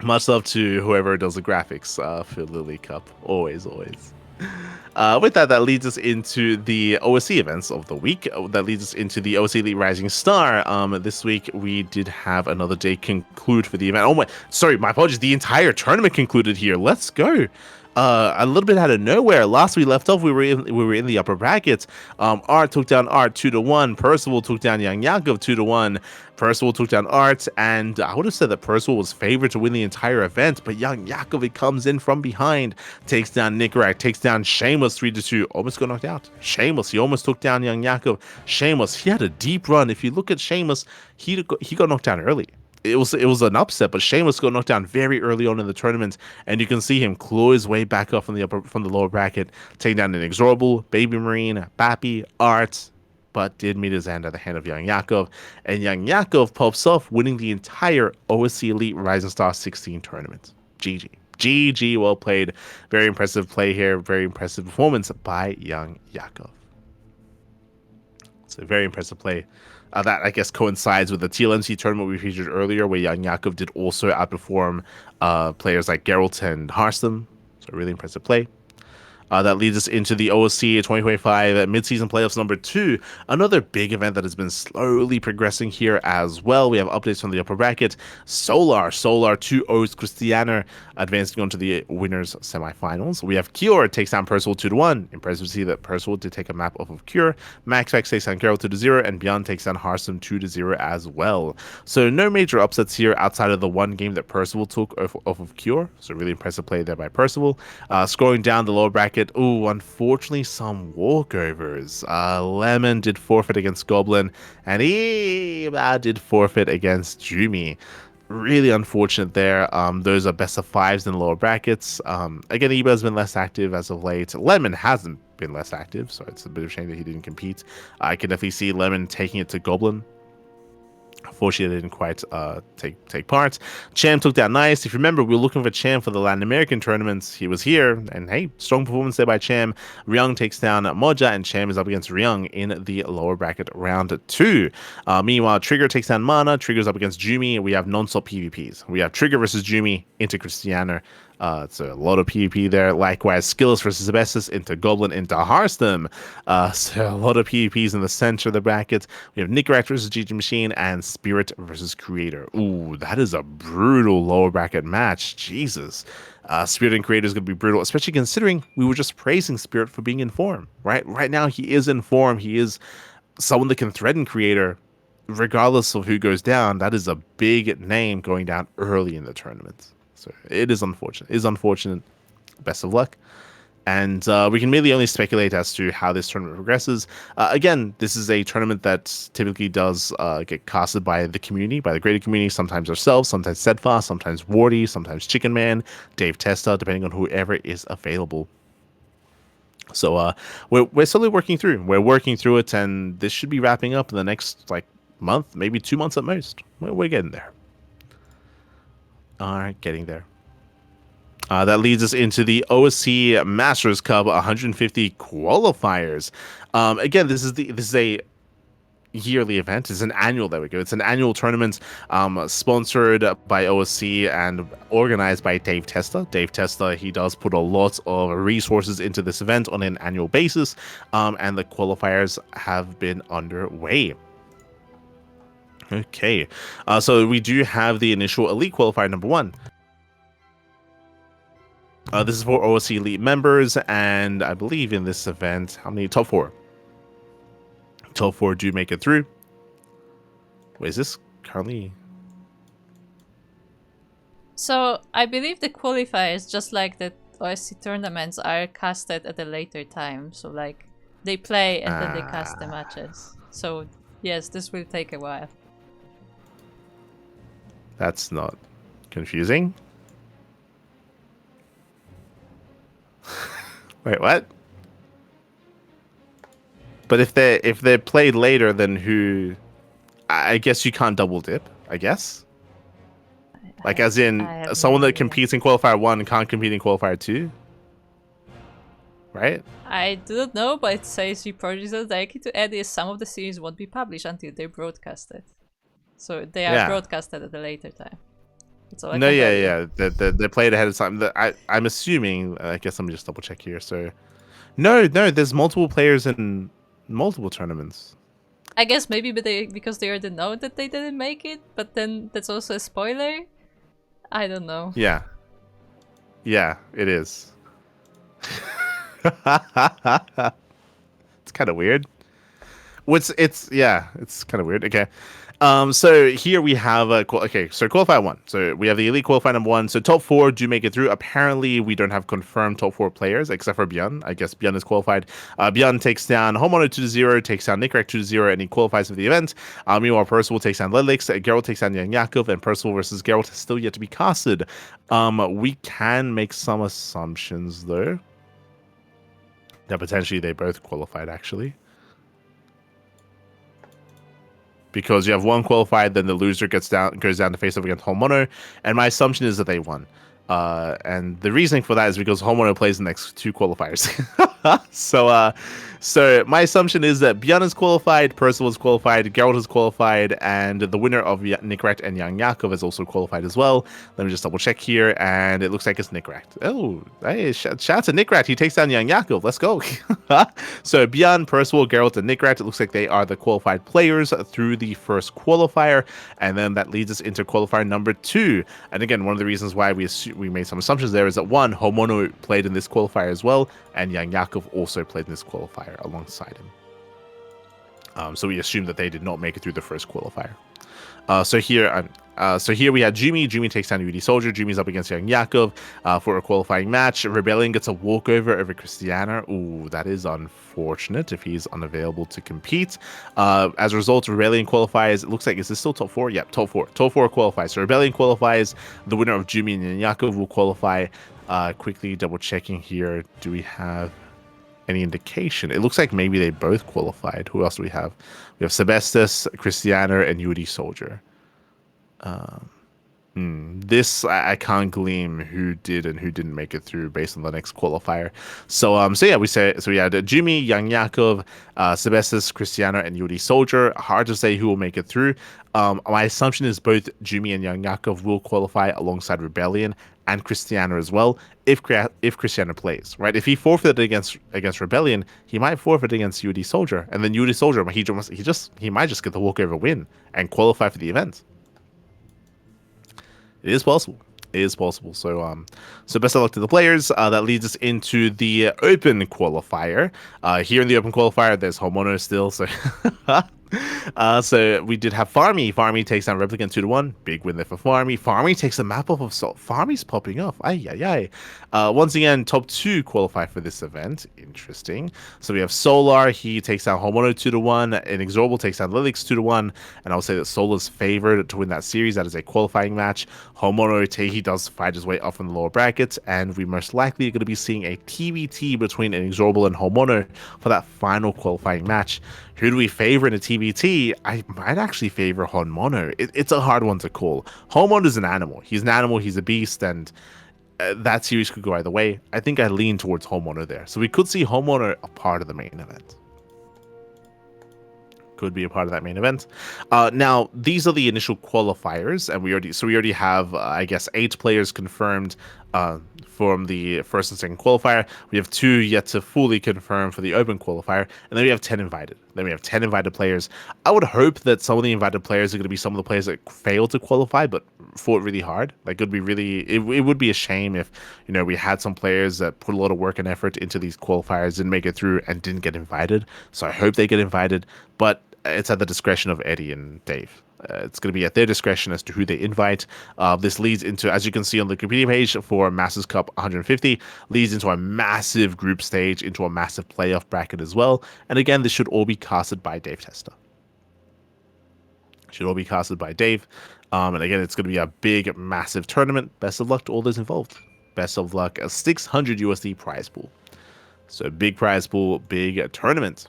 Much love to whoever does the graphics for Lily Cup. Always. With that leads us into the OSC events of the week. That leads us into the OSC Elite Rising Star. This week we did have another day conclude for the event. Oh my, sorry, my apologies. The entire tournament concluded here. Let's go. A little bit out of nowhere. Last we left off, we were in the upper brackets. Art took down Art 2-1. Percival took down Young Yakov 2-1. Percival took down Art, and I would have said that Percival was favored to win the entire event, but Young Yakov, it comes in from behind, takes down Nicorak, takes down Shameless 3-2, almost got knocked out. Shameless, he almost took down Young Yakov. Shameless, he had a deep run. If you look at Shameless, he got knocked down early. It was an upset, but Shameless got knocked down very early on in the tournament, and you can see him claw his way back up from the lower bracket, taking down Inexorable, Baby Marine, Bappy, Art, but did meet his end at the hand of Young Yakov, and Young Yakov pops off, winning the entire OSC Elite Rising Star 16 tournament. GG, well played. Very impressive play here, very impressive performance by Young Yakov. It's a very impressive play. That, I guess, coincides with the TLMC tournament we featured earlier, where Young Yakov did also outperform players like Geralt and Harstam. So, a really impressive play. That leads us into the OSC 2025 mid-season playoffs number 2. Another big event that has been slowly progressing here as well. We have updates from the upper bracket. Solar 2-0's Christianer, advancing on to the winners semifinals. We have Cure takes down Percival 2-1. Impressive to see that Percival did take a map off of Cure. Maxfax takes down Carol 2-0, and Beyond takes down Harstam 2-0 as well. So no major upsets here outside of the one game that Percival took off of Cure. So really impressive play there by Percival. Scoring down the lower bracket. Ooh, unfortunately, some walkovers. Lemon did forfeit against Goblin, and Eba did forfeit against Jumi. Really unfortunate there. Those are best of 5s in the lower brackets. Again, Eba has been less active as of late. Lemon hasn't been less active, so it's a bit of a shame that he didn't compete. I can definitely see Lemon taking it to Goblin. Unfortunately, they didn't quite take part. Cham took down Nice. If you remember, we were looking for Cham for the Latin American tournaments. He was here, and hey, strong performance there by Cham. Ryung takes down Moja, and Cham is up against Ryung in the lower bracket round 2. Meanwhile, Trigger takes down Mana. Trigger's up against Jumi. We have non-stop PvPs. We have Trigger versus Jumi into Christianer. It's a lot of PvP there. Likewise, Skills versus Abessus into Goblin into Harstam. So a lot of PvPs in the center of the brackets. We have Nicorak versus GG Machine and Spirit versus Creator. Ooh, that is a brutal lower bracket match. Jesus. Spirit and Creator is going to be brutal, especially considering we were just praising Spirit for being in form, right? Right now, he is in form. He is someone that can threaten Creator regardless of who goes down. That is a big name going down early in the tournament. So it is unfortunate. It is unfortunate. Best of luck. And we can really only speculate as to how this tournament progresses. Again, this is a tournament that typically does get casted by the community, by the greater community, sometimes ourselves, sometimes Steadfast, sometimes Wardy, sometimes Chicken Man, Dave Testa, depending on whoever is available. So we're slowly working through. We're working through it, and this should be wrapping up in the next month, maybe 2 months at most. We're getting there. All right, getting there. That leads us into the OSC Masters Cup 150 qualifiers. Again, this is a yearly event. It's an annual. There we go. It's an annual tournament sponsored by OSC and organized by Dave Testa. Dave Testa, he does put a lot of resources into this event on an annual basis, and the qualifiers have been underway. Okay, so we do have the initial Elite Qualifier number 1. This is for OSC Elite members, and I believe in this event, how many? Top 4. Top 4 do make it through. Wait, is this currently? So I believe the qualifiers, just like the OSC tournaments, are casted at a later time. So they play and then they cast the matches. So yes, this will take a while. That's not confusing. Wait, what? But if they're played later, then who? I guess you can't double dip. I guess. Like, as in, I have someone no that idea. competes in Qualifier 1 can't compete in Qualifier 2? Right? I do not know, but it says we projects are likely to add is some of the series won't be published until they're broadcasted. So they are Yeah. broadcasted at a later time. That's all I No, can tell yeah, you. yeah. They played ahead of time. I'm assuming, I guess let me just double check here. So, no, there's multiple players in multiple tournaments. I guess maybe because they already know that they didn't make it, but then that's also a spoiler? I don't know. Yeah. Yeah, it is. It's kind of weird. It's kind of weird. Okay. So here we have so qualifier 1. So we have the elite qualifier number 1. So top 4 do make it through. Apparently we don't have confirmed top 4 players except for Björn. I guess Björn is qualified. Björn takes down Homono 2-0, takes down Nickrak 2-0, and he qualifies for the event. Meanwhile, Percival takes down Ledlix, Geralt takes down Jan Yakov, and Percival versus Geralt is still yet to be casted. We can make some assumptions though that potentially they both qualified actually. Because you have one qualified, then the loser goes down to face off against Homono, and my assumption is that they won. And the reasoning for that is because Homono plays the next 2 qualifiers. So my assumption is that Björn is qualified, Percival is qualified, Geralt is qualified, and the winner of Nickrat and Jan Yakov is also qualified as well. Let me just double check here, and it looks like it's Nickrat. Oh, hey, shout out to Nickrat. He takes down Jan Yakov. Let's go. So Björn, Percival, Geralt, and Nickrat, it looks like they are the qualified players through the first qualifier, and then that leads us into qualifier number 2. And again, one of the reasons why we made some assumptions there is that 1, Homono played in this qualifier as well, and Jan Yakov also played in this qualifier alongside him. So we assume that they did not make it through the first qualifier. So here we had Jimmy. Jimmy takes down UD Soldier. Jimmy's up against Jan Yakov for a qualifying match. Rebellion gets a walkover over Christiana. Ooh, that is unfortunate if he's unavailable to compete. As a result, Rebellion qualifies. It looks like, is this still top 4? Yep, top 4. Top 4 qualifies. So Rebellion qualifies. The winner of Jimmy and Jan Yakov will qualify. Quickly double checking here. Do we have any indication? It looks like maybe they both qualified. Who else do we have? We have Sebestus, Christiana, and UD Soldier. This I can't glean who did and who didn't make it through based on the next qualifier. So yeah, we had Jimmy, Jan Yakov, Sebestus, Christiana, and UD Soldier. Hard to say who will make it through. My assumption is both Jimmy and Jan Yakov will qualify alongside Rebellion and Christiana as well, if Christiana plays, right? If he forfeited against Rebellion, he might forfeit against UD Soldier, and then UD Soldier he might just get the walkover win and qualify for the event. It is possible. It is possible. So best of luck to the players. That leads us into the open qualifier. Here in the open qualifier, there's Homono still. So so we did have Farmy. Farmy takes down Replicant 2-1. Big win there for Farmy. Farmy takes the map off of Salt. Farmy's popping off. Once again, top 2 qualify for this event. Interesting. So we have Solar. He takes down Homono 2-1. Inexorable takes down Lilix 2-1. And I'll say that Solar's favored to win that series. That is a qualifying match. Homono, he does fight his way up in the lower brackets. And we most likely are going to be seeing a TBT between Inexorable and Homono for that final qualifying match. Who do we favor in a TBT? I might actually favor Homono. It's a hard one to call. Homono is an animal. He's an animal. He's a beast. And that series could go either way. I think I lean towards Homono there. So we could see Homono a part of the main event. Could be a part of that main event. Now, these are the initial qualifiers. And we already have, I guess, 8 players confirmed from the first and second qualifier. We have 2 yet to fully confirm for the open qualifier, and then we have 10 invited. Then we have 10 invited players. I would hope that some of the invited players are going to be some of the players that failed to qualify but fought really hard. Like, it would be a shame if, we had some players that put a lot of work and effort into these qualifiers, didn't make it through, and didn't get invited. So I hope they get invited, but it's at the discretion of Eddie and Dave. It's going to be at their discretion as to who they invite. This leads into, as you can see on the Wikipedia page for Masters Cup 150, leads into a massive group stage, into a massive playoff bracket as well. And again, this should all be casted by Dave Testa. Should all be casted by Dave. And again, it's going to be a big, massive tournament. Best of luck to all those involved. Best of luck. A 600 USD prize pool. So big prize pool, big tournament.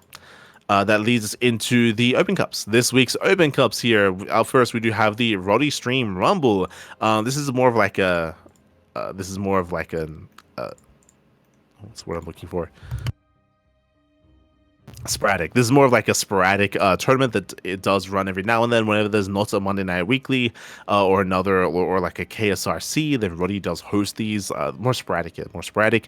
That leads us into the Open Cups. This week's Open Cups here. First, we do have the Roddy Stream Rumble. This is more of like a. What's what I'm looking for? Sporadic. This is more of like a sporadic tournament that it does run every now and then whenever there's not a Monday Night Weekly or another or like a KSRC. Then Roddy does host these more sporadic.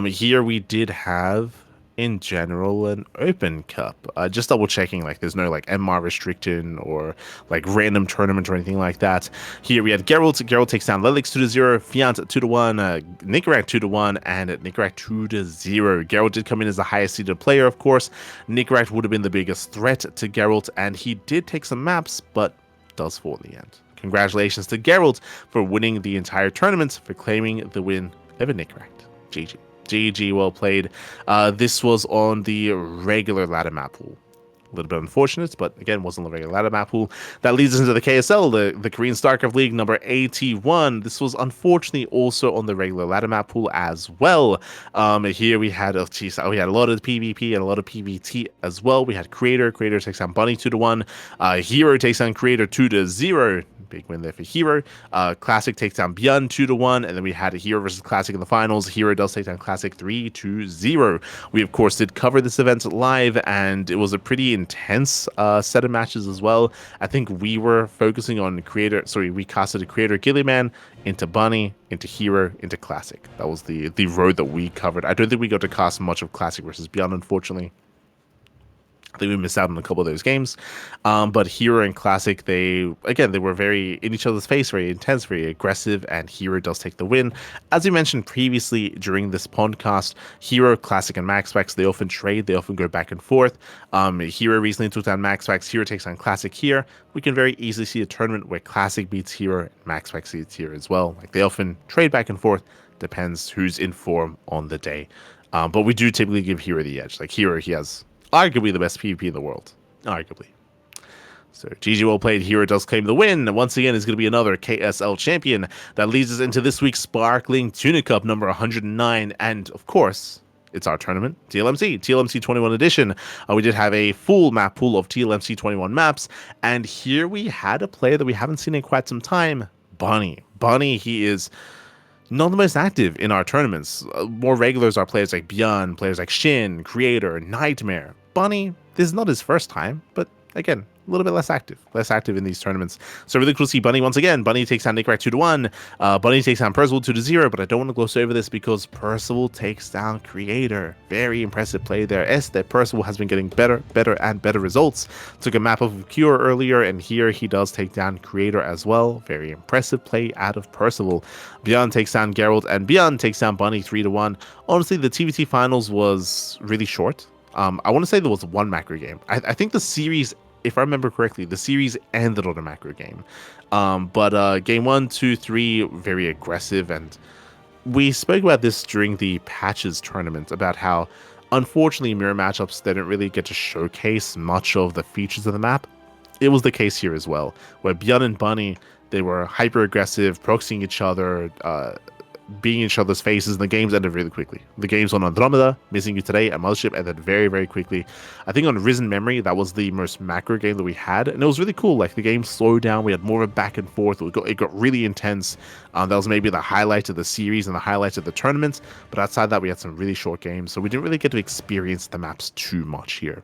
Here we did have in general an Open Cup. Just double checking, like there's no like MR restriction or like random tournament or anything like that. Here we had Geralt. Geralt takes down Lelix 2-0, Fiant 2-1, Nicarak 2-1, and Nicarak 2-0. Geralt did come in as the highest seeded player, of course. Nicarak would have been the biggest threat to Geralt, and he did take some maps, but does fall in the end. Congratulations to Geralt for winning the entire tournament, for claiming the win over Nicarak. GG. GG, well played. This was on the regular ladder map pool. A little bit unfortunate, but again, wasn't the regular ladder map pool. That leads us into the KSL, the Korean StarCraft League number 81. This was unfortunately also on the regular ladder map pool as well. Here we had a lot of PvP and a lot of PvT as well. We had Creator takes down Bunny 2-1. Hero takes down Creator 2-0. Big win there for Hero. Classic takes down Bjorn 2-1, and then we had a Hero versus Classic in the finals. Hero does take down Classic 3-0. We of course did cover this event live, and it was a pretty intense set of matches as well. I think we were focusing on we casted a Creator Gilliman into Bunny, into Hero, into Classic. That was the road that we covered. I don't think we got to cast much of Classic versus Bjorn, unfortunately. I think we missed out on a couple of those games. But Hero and Classic, they were very in each other's face, very intense, very aggressive, and Hero does take the win. As we mentioned previously during this podcast, Hero, Classic, and MaxPax, they often trade, they often go back and forth. Hero recently took down MaxPax, Hero takes on Classic here. We can very easily see a tournament where Classic beats Hero, and MaxPax beats Hero as well. Like they often trade back and forth, depends who's in form on the day. But we do typically give Hero the edge. Like Hero, he has arguably the best PvP in the world. Arguably. So GG, well played. Hero does claim the win. And once again, is going to be another KSL champion. That leads us into this week's Sparkling Tuna Cup number 109. And of course, it's our tournament, TLMC 21 edition. We did have a full map pool of TLMC 21 maps. And here we had a player that we haven't seen in quite some time, Bunny. Bunny, he is not the most active in our tournaments. More regulars are players like Bjorn, players like Shin, Creator, Nightmare. Bunny, this is not his first time, but again, a little bit less active in these tournaments. So really cool to see Bunny once again. Bunny takes down Nicarak 2-1. Bunny takes down Percival 2-0, but I don't want to gloss over this because Percival takes down Creator. Very impressive play there. That Percival has been getting better and better results. Took a map of Cure earlier, and here he does take down Creator as well. Very impressive play out of Percival. Bjorn takes down Geralt, and Bjorn takes down Bunny 3-1. Honestly, the TVT finals was really short. I want to say there was one macro game. I think the series, if I remember correctly, the series ended on a macro game. But game 1, 2, 3, very aggressive. And we spoke about this during the Patches tournament about how, unfortunately, mirror matchups, they don't really get to showcase much of the features of the map. It was the case here as well, where Bjorn and Bunny, they were hyper aggressive, proxying each other, being in each other's faces, and the games ended really quickly. The games on Andromeda, Missing You Today, and Mothership ended very, very quickly. I think on Risen Memory, that was the most macro game that we had, and it was really cool. Like, the game slowed down, we had more of a back and forth, it got really intense. That was maybe the highlight of the series and the highlight of the tournament, but outside that, we had some really short games, so we didn't really get to experience the maps too much here.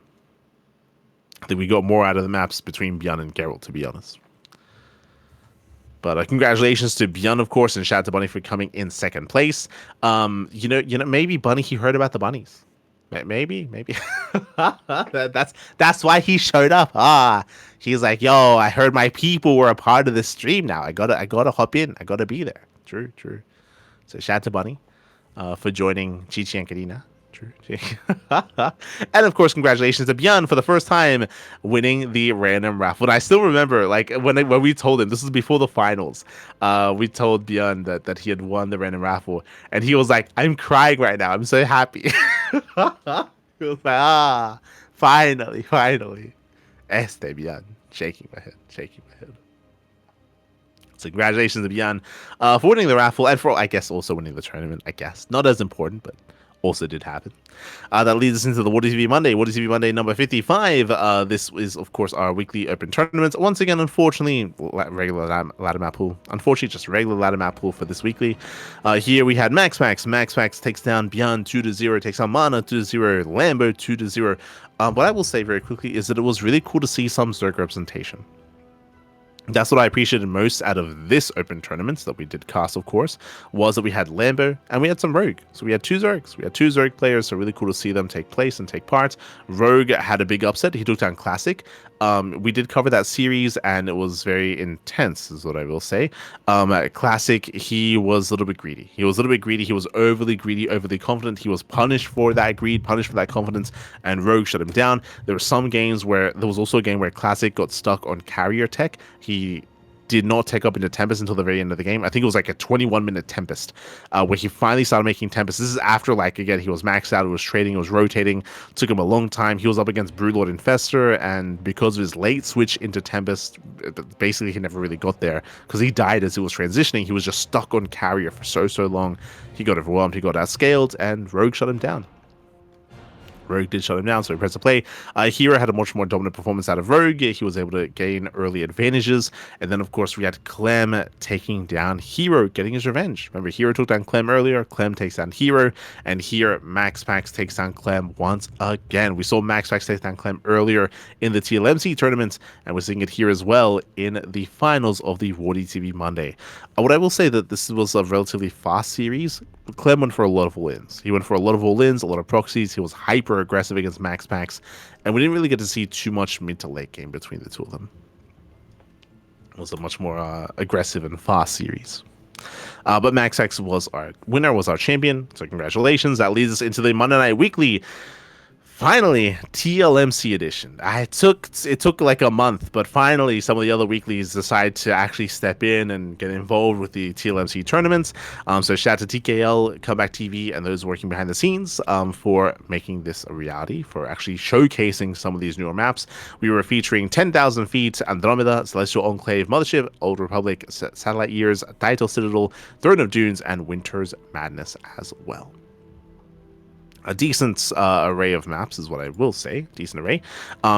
I think we got more out of the maps between Bjorn and Geralt, to be honest. But congratulations to Bjorn, of course, and shout out to Bunny for coming in second place. Maybe Bunny, he heard about the bunnies. Maybe. that's why he showed up. He's like, yo, I heard my people were a part of this stream now. I gotta hop in. I gotta be there. True. So shout out to Bunny for joining Chichi and Karina. True. And of course, congratulations to Bjorn for the first time winning the random raffle. And I still remember, like, when we told him, this was before the finals, we told Bjorn that he had won the random raffle, and he was like, I'm crying right now, I'm so happy. He was like, finally. Bjorn. Shaking my head. So congratulations to Bjorn for winning the raffle, and for, I guess, also winning the tournament. I guess not as important, but also did happen. That leads us into the What TV Monday. What TV Monday number 55. This is, of course, our weekly open tournaments. Once again, unfortunately, regular ladder map pool. Unfortunately, just regular ladder map pool for this weekly. Here we had Max Max. Max Max takes down Beyond 2-0, takes down Mana 2-0, Lambo 2-0. What I will say very quickly is that it was really cool to see some Zerg representation. That's what I appreciated most out of this open tournaments that we did cast, of course, was that we had Lambo and we had some Rogue. So we had two Zergs. We had two Zerg players, so really cool to see them take place and take part. Rogue had a big upset. He took down Classic. We did cover that series and it was very intense, is what I will say. Classic, he was a little bit greedy. He was overly greedy, overly confident. He was punished for that greed, punished for that confidence, and Rogue shut him down. There were some games where, there was also a game where Classic got stuck on carrier tech. He did not take up into Tempest until the very end of the game. I think it was like a 21-minute Tempest where he finally started making Tempest. This is after, like, again, he was maxed out, he was trading, he was rotating. Took him a long time. He was up against Broodlord Infestor, and because of his late switch into Tempest, basically he never really got there because he died as he was transitioning. He was just stuck on carrier for so long. He got overwhelmed, he got outscaled, and Rogue shut him down. Rogue did shut him down, so he pressed to play. Hero had a much more dominant performance out of Rogue. He was able to gain early advantages. And then, of course, we had Clem taking down Hero, getting his revenge. Remember, Hero took down Clem earlier. Clem takes down Hero. And here, Max Max takes down Clem once again. We saw Max Max take down Clem earlier in the TLMC tournament. And we're seeing it here as well in the finals of the Wardy TV Monday. What I will say that this was a relatively fast series. Clem went for a lot of all-ins. He went for a lot of all-ins, a lot of proxies. He was hyper aggressive against Max Max, and we didn't really get to see too much mid to late game between the two of them. It was a much more aggressive and fast series. But Max Max was our winner, was our champion, so congratulations. That leads us into the Monday Night Weekly. Finally, TLMC edition. It took like a month, but finally some of the other weeklies decide to actually step in and get involved with the TLMC tournaments. So shout out to TKL, Comeback TV, and those working behind the scenes for making this a reality, for actually showcasing some of these newer maps. We were featuring 10,000 Feet, Andromeda, Celestial Enclave, Mothership, Old Republic, Satellite Years, Daito Citadel, Throne of Dunes, and Winter's Madness as well. A decent array of maps is what I will say. Decent array.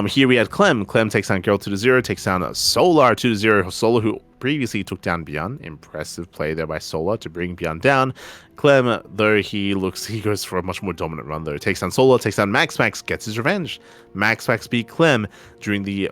Here we had Clem. Clem takes down Girl 2-0, takes down Solar 2-0. Solar, who previously took down Beyond. Impressive play there by Solar to bring Beyond down. Clem, though, he goes for a much more dominant run, though. Takes down Solar, takes down Max Max, gets his revenge. Max Max beat Clem during the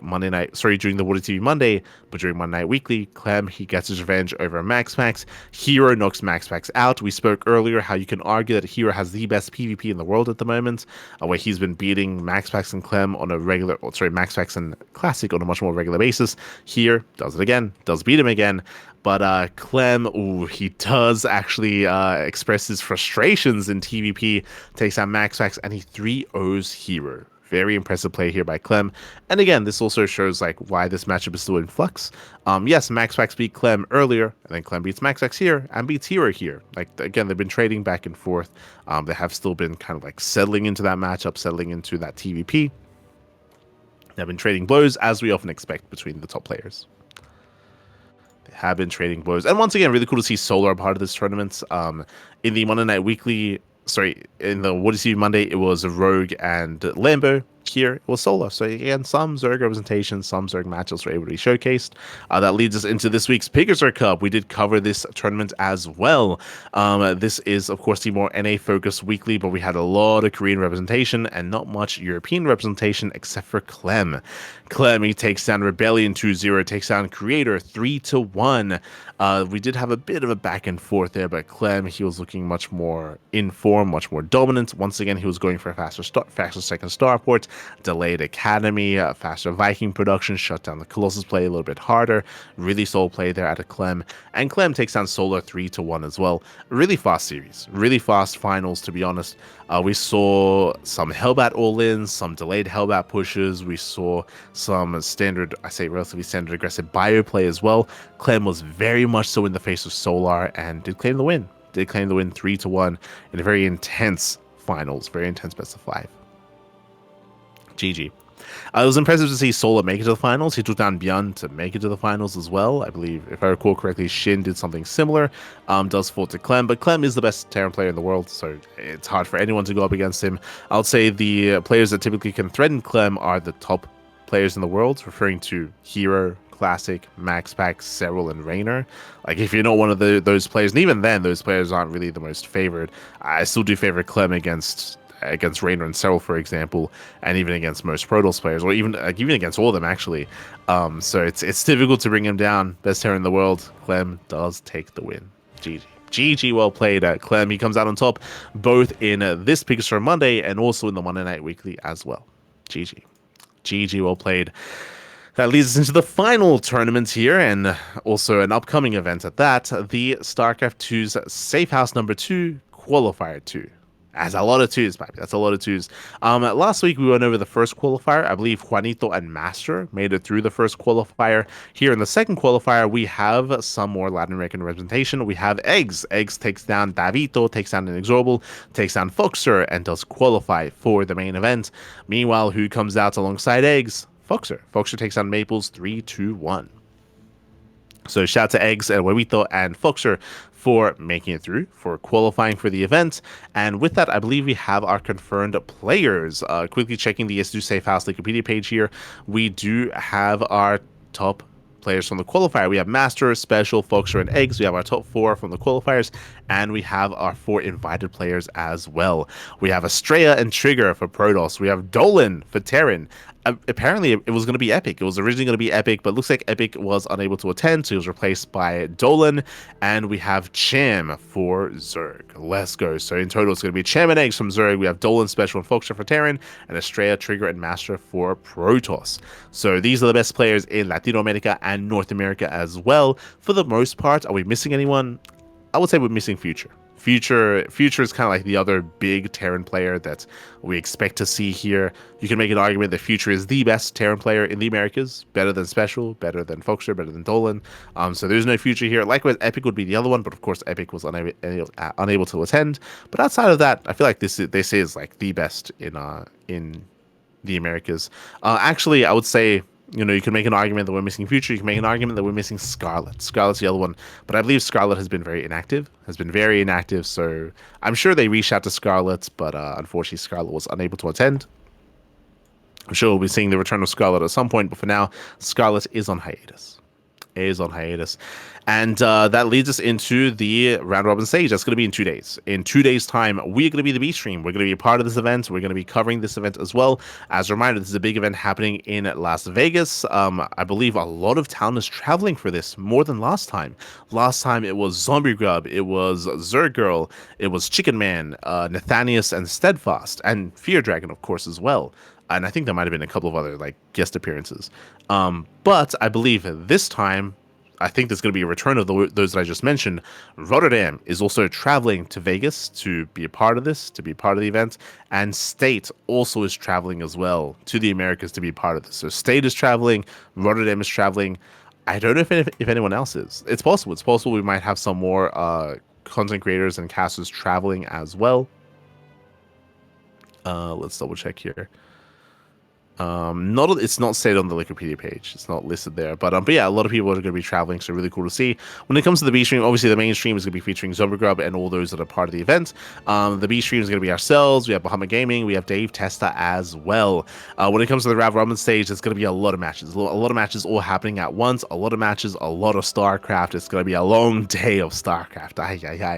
during the Water TV Monday, but during Monday Night Weekly, Clem, he gets his revenge over Max Max. Hero knocks Max Max out. We spoke earlier how you can argue that Hero has the best PvP in the world at the moment, where he's been beating Max Max and Clem on a Max Max and Classic on a much more regular basis. Here, does it again, does beat him again. But Clem, he does actually express his frustrations in TVP, takes out Max Max, and he 3-0s Hero. Very impressive play here by Clem. And again, this also shows like why this matchup is still in flux. Yes, Max Max beat Clem earlier, and then Clem beats Max Max here, and beats Hero here. Like, again, they've been trading back and forth. They have still been kind of like settling into that matchup, settling into that TVP. They've been trading blows, as we often expect between the top players. Have been trading blows, and once again, really cool to see Solar a part of this tournament. In the Monday Night Weekly, in the What Do You See Monday, it was Rogue and Lambo. Here it was Solar. So again, some Zerg representation, some Zerg matchups were able to be showcased. That leads us into this week's Pigazerg Cup. We did cover this tournament as well. This is, of course, the more NA-focused weekly, but we had a lot of Korean representation and not much European representation except for Clem. Clem, he takes down Rebellion 2-0, takes down Creator 3-1. We did have a bit of a back and forth there, but Clem, he was looking much more in form, much more dominant. Once again, he was going for a faster second starport, delayed Academy, faster Viking production, shut down the Colossus play a little bit harder. Really solid play there out of Clem. And Clem takes down Solar 3-1 as well. Really fast series, really fast finals, to be honest. We saw some Hellbat all-ins, some delayed Hellbat pushes. We saw some relatively standard aggressive bio play as well. Clem was very much so in the face of Solar and did claim the win. 3-1 in a very intense finals, very intense best of 5. GG. It was impressive to see Solar make it to the finals. He took down Björn to make it to the finals as well. I believe, if I recall correctly, Shin did something similar. Does fall to Clem, but Clem is the best Terran player in the world, so it's hard for anyone to go up against him. I would say the players that typically can threaten Clem are the top players in the world, referring to Hero, Classic, Max Pack, Serral, and Reynor. Like, if you're not one of those players, and even then, those players aren't really the most favored. I still do favor Clem against Reynor and Serral, for example, and even against most Protoss players, or even against all of them, actually. So it's difficult to bring him down. Best Terran in the world, Clem does take the win. GG. GG, well played, Clem. He comes out on top, both in this Pickasso Monday and also in the Monday Night Weekly as well. GG. GG, well played. That leads us into the final tournament here, and also an upcoming event at that, the StarCraft 2's Safe House number 2 Qualifier 2. That's a lot of twos, baby. That's a lot of twos. Last week we went over the first qualifier. I believe Juanito and Master made it through the first qualifier. Here in the second qualifier, we have some more Latin American representation. We have Eggs. Eggs takes down Davito, takes down Inexorable, takes down Foxer, and does qualify for the main event. Meanwhile, who comes out alongside Eggs? Foxer. Foxer takes down Maples 3-2-1. So shout out to Eggs and Huevito and Foxer for making it through, for qualifying for the event. And with that, I believe we have our confirmed players. Quickly checking the SC2 Safe House Wikipedia page here. We do have our top players from the qualifier. We have Master, Special, Foxer, and Eggs. We have our top 4 from the qualifiers, and we have our 4 invited players as well. We have Estrella and Trigger for Protoss. We have Dolan for Terran. Apparently, it was going to be Epic. It was originally going to be Epic, but looks like Epic was unable to attend, so he was replaced by Dolan. And we have Cham for Zerg. Let's go. So in total, it's going to be Cham and Eggs from Zerg. We have Dolan, Special, and Foxer for Terran, and Estrella, Trigger, and Master for Protoss. So these are the best players in Latino America and North America as well. For the most part, are we missing anyone? I would say we're missing Future. Future is kind of like the other big Terran player that we expect to see here. You can make an argument that Future is the best Terran player in the Americas, better than Special, better than Foxer, better than Dolan. So there's no Future here. Likewise, Epic would be the other one, but of course Epic was unable to attend. But outside of that, I feel like this is like the best in the Americas. Actually, I would say, you know, you can make an argument that we're missing Future. You can make an argument that we're missing Scarlet. Scarlet's the other one. But I believe Scarlet has been very inactive. So I'm sure they reached out to Scarlet, but unfortunately Scarlet was unable to attend. I'm sure we'll be seeing the return of Scarlet at some point, but for now, Scarlet is on hiatus. And that leads us into the round robin stage. That's going to be in 2 days. In 2 days' time, we're going to be the B stream. We're going to be a part of this event. We're going to be covering this event as well. As a reminder, this is a big event happening in Las Vegas. I believe a lot of town is traveling for this more than last time. Last time it was Zombie Grub, it was Zerg Girl, it was Chicken Man, Nathanius, and Steadfast, and Fear Dragon, of course, as well. And I think there might have been a couple of other like guest appearances. But I believe this time, I think there's going to be a return of those that I just mentioned. Rotterdam is also traveling to Vegas to be a part of this, to be part of the event. And State also is traveling as well to the Americas to be part of this. So State is traveling, Rotterdam is traveling. I don't know if anyone else is. It's possible. It's possible we might have some more content creators and casters traveling as well. Let's double check here. It's not stated on the Wikipedia page. It's not listed there. But yeah, a lot of people are going to be traveling, so really cool to see. When it comes to the B stream, obviously the main stream is going to be featuring Zombie Grub and all those that are part of the event. The B stream is going to be ourselves. We have Bahama Gaming. We have Dave Testa as well. When it comes to the round robin stage, it's going to be a lot of matches. A lot of matches all happening at once. A lot of matches, a lot of StarCraft. It's going to be a long day of StarCraft.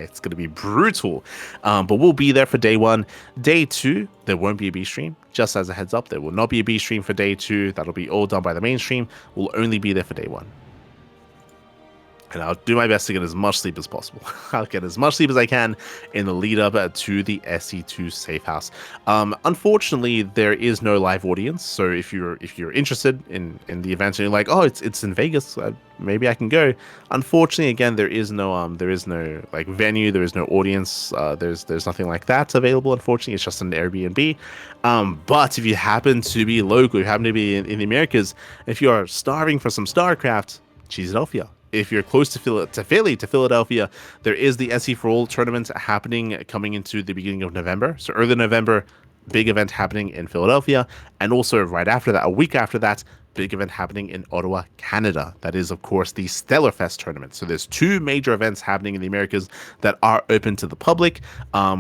It's going to be brutal. But we'll be there for day 1. Day 2, there won't be a B stream. Just as a heads up, there will not be a B stream for day 2. That'll be all done by the main stream. We'll only be there for day 1. And I'll do my best to get as much sleep as possible. I'll get as much sleep as I can in the lead up to the SC2 Safe House. Unfortunately, there is no live audience. So if you're interested in the event and you're like, oh, it's in Vegas, maybe I can go. Unfortunately, again, there is no like venue. There is no audience. There's nothing like that available. Unfortunately, it's just an Airbnb. But if you happen to be local, you happen to be in the Americas, if you are starving for some StarCraft, Philadelphia. If you're close to Philadelphia, there is the SE for All tournament happening coming into the beginning of November. So early November, big event happening in Philadelphia, and also right after that, a week after that, big event happening in Ottawa, Canada. That is, of course, the Stellarfest tournament. So there's two major events happening in the Americas that are open to the public,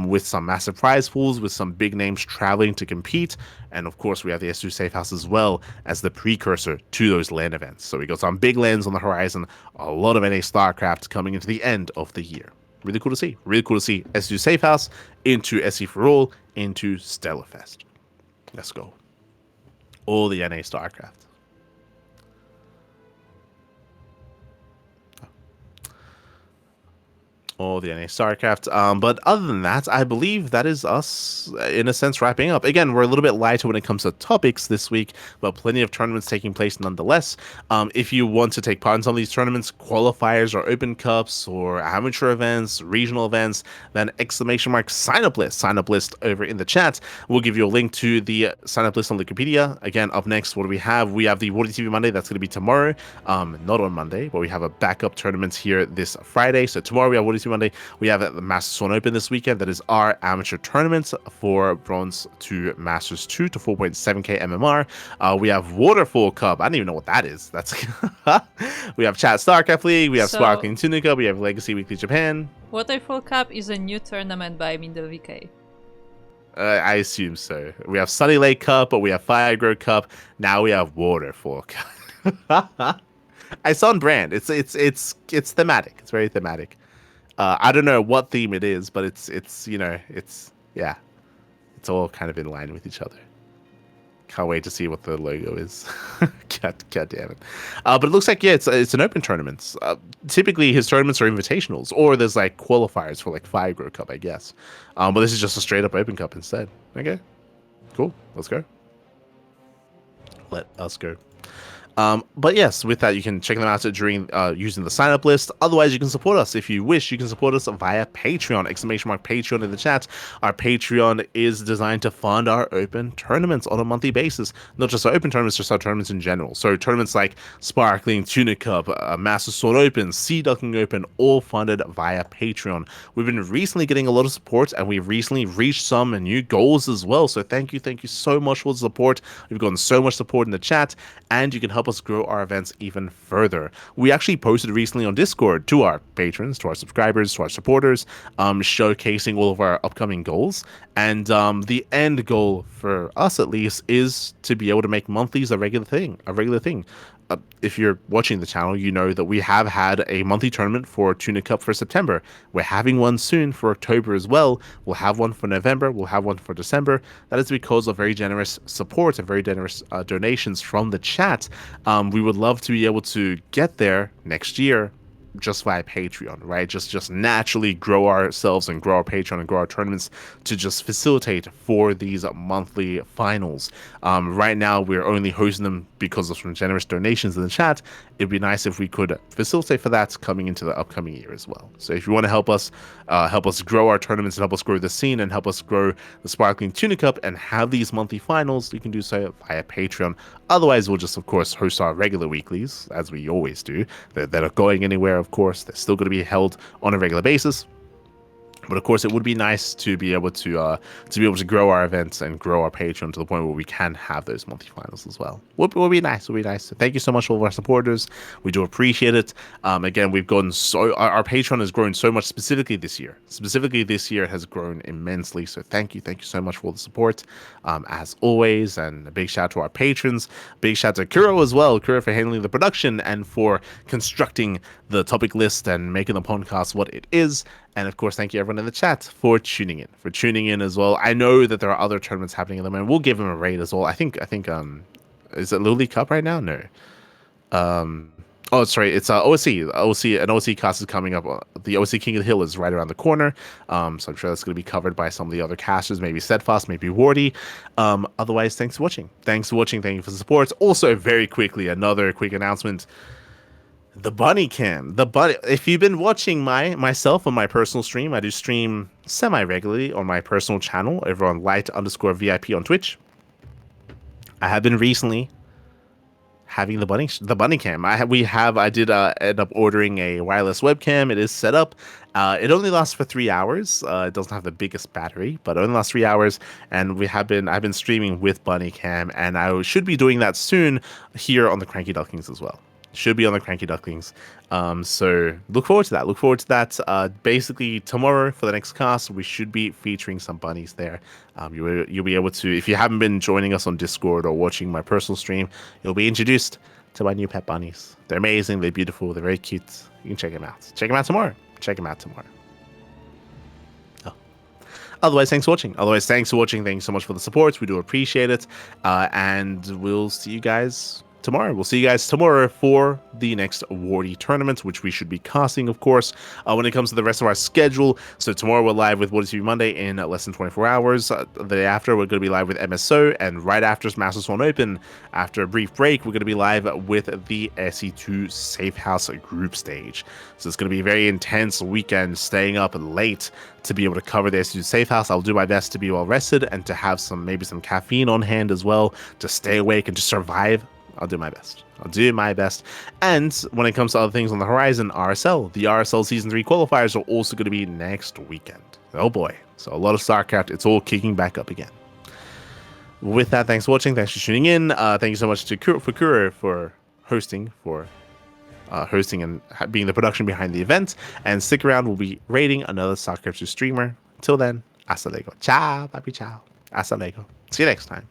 with some massive prize pools, with some big names traveling to compete. And of course, we have the S2 Safe House as well as the precursor to those LAN events. So we got some big LANs on the horizon, a lot of NA StarCraft coming into the end of the year. Really cool to see. Really cool to see S2 Safe House into SC for All into Stellarfest. Let's go. All the NA StarCraft. Or the NA StarCraft. But other than that, I believe that is us, in a sense, wrapping up. Again, we're a little bit lighter when it comes to topics this week, but plenty of tournaments taking place nonetheless. If you want to take part in some of these tournaments, qualifiers or open cups or amateur events, regional events, then !sign up list over in the chat. We'll give you a link to the sign up list on Wikipedia. Again, up next, what do we have? We have the Wardy TV Monday. That's going to be tomorrow. Not on Monday, but we have a backup tournament here this Friday. So tomorrow we have Wardy Monday. We have the Masters Open this weekend. That is our amateur tournament for Bronze to Masters 2 to 4.7k MMR. We have Waterfall Cup. I don't even know what that is. That's we have Chat StarCraft League. We have Sparkling Tunica. We have Legacy Weekly Japan. Waterfall Cup is a new tournament by Mindel VK. I assume so. We have Sunny Lake Cup, but we have Firegrow Cup. Now we have Waterfall Cup. It's on brand. It's thematic. It's very thematic. I don't know what theme it is, but it's all kind of in line with each other. Can't wait to see what the logo is. God damn it. But it looks like, it's an open tournament. Typically his tournaments are invitationals, or there's like qualifiers for like Firegrow Cup, I guess. But this is just a straight up open cup instead. Okay, cool. Let's go. Let us go. But yes, with that, you can check them out during using the sign up list. Otherwise, you can support us if you wish. You can support us via Patreon, !Patreon in the chat. Our Patreon is designed to fund our open tournaments on a monthly basis. Not just our open tournaments, just our tournaments in general. So tournaments like Sparkling Tunic Cup, Master Sword Open, Sea Duckling Open, all funded via Patreon. We've been recently getting a lot of support, and we've recently reached some new goals as well. So thank you so much for the support. We've gotten so much support in the chat, and you can help us grow our events even further. We actually posted recently on Discord to our patrons, to our subscribers, to our supporters, showcasing all of our upcoming goals. And the end goal for us, at least, is to be able to make monthlies a regular thing. If you're watching the channel, you know that we have had a monthly tournament for Tuna Cup for September. We're having one soon for October as well. We'll have one for November. We'll have one for December. That is because of very generous support and very generous donations from the chat. We would love to be able to get there next year just via Patreon, right? Just naturally grow ourselves and grow our Patreon and grow our tournaments to just facilitate for these monthly finals. Right now, we're only hosting them because of some generous donations in the chat. It'd be nice if we could facilitate for that coming into the upcoming year as well. So if you want to help us grow our tournaments and help us grow the scene and help us grow the Sparkling Tunic Cup and have these monthly finals, you can do so via Patreon. Otherwise, we'll just, of course, host our regular weeklies, as we always do. They're not going anywhere, of course. They're still going to be held on a regular basis. But of course, it would be nice to be able to grow our events and grow our Patreon to the point where we can have those monthly finals as well. Would be nice. Would be nice. So thank you so much, all of our supporters. We do appreciate it. Again, we've gotten our Patreon has grown so much specifically this year. Specifically this year has grown immensely. So thank you so much for the support, as always. And a big shout out to our patrons. Big shout out to Kuro as well. Kuro for handling the production and for constructing the topic list and making the podcast what it is. And of course, thank you everyone in the chat for tuning in as well. I know that there are other tournaments happening in the moment. We'll give them a raid as well. I think is it Lily Cup right now? No. Oh, sorry, it's OSC. An OSC cast is coming up. The OSC King of the Hill is right around the corner. So I'm sure that's going to be covered by some of the other casters, maybe Steadfast, maybe Wardy. Otherwise, thanks for watching. Thank you for the support. Also, very quickly, another quick announcement. The bunny cam. If you've been watching myself on my personal stream, I do stream semi-regularly on my personal channel over on light_VIP on Twitch. I have been recently having the bunny cam. I did end up ordering a wireless webcam. It is set up. It only lasts for 3 hours. It doesn't have the biggest battery, but it only lasts 3 hours. And I've been streaming with bunny cam, and I should be doing that soon here on the CranKy Ducklings as well. Should be on the CranKy Ducklings. So look forward to that. Look forward to that. Basically, tomorrow for the next cast, we should be featuring some bunnies there. You'll be able to, if you haven't been joining us on Discord or watching my personal stream, you'll be introduced to my new pet bunnies. They're amazing. They're beautiful. They're very cute. You can check them out. Check them out tomorrow. Check them out tomorrow. Otherwise, thanks for watching. Thanks so much for the support. We do appreciate it. And we'll see you guys tomorrow. We'll see you guys tomorrow for the next Wardy tournament, which we should be casting, of course, when it comes to the rest of our schedule. So tomorrow we're live with Wardy TV Monday in less than 24 hours. The day after, we're going to be live with MSO, and right after Maestros won't open, after a brief break, we're going to be live with the SC2 Safe House group stage. So it's going to be a very intense weekend, staying up late to be able to cover the SC2 Safe House. I'll do my best to be well rested and to have maybe some caffeine on hand as well, to stay awake and to survive. I'll do my best. And when it comes to other things on the horizon, RSL. The RSL Season 3 qualifiers are also going to be next weekend. Oh boy. So a lot of StarCraft. It's all kicking back up again. With that, thanks for watching. Thanks for tuning in. Thank you so much to Kuro for hosting, and being the production behind the event. And stick around. We'll be rating another StarCraft 2 streamer. Till then, hasta luego. Ciao, papi, ciao. Hasta luego. See you next time.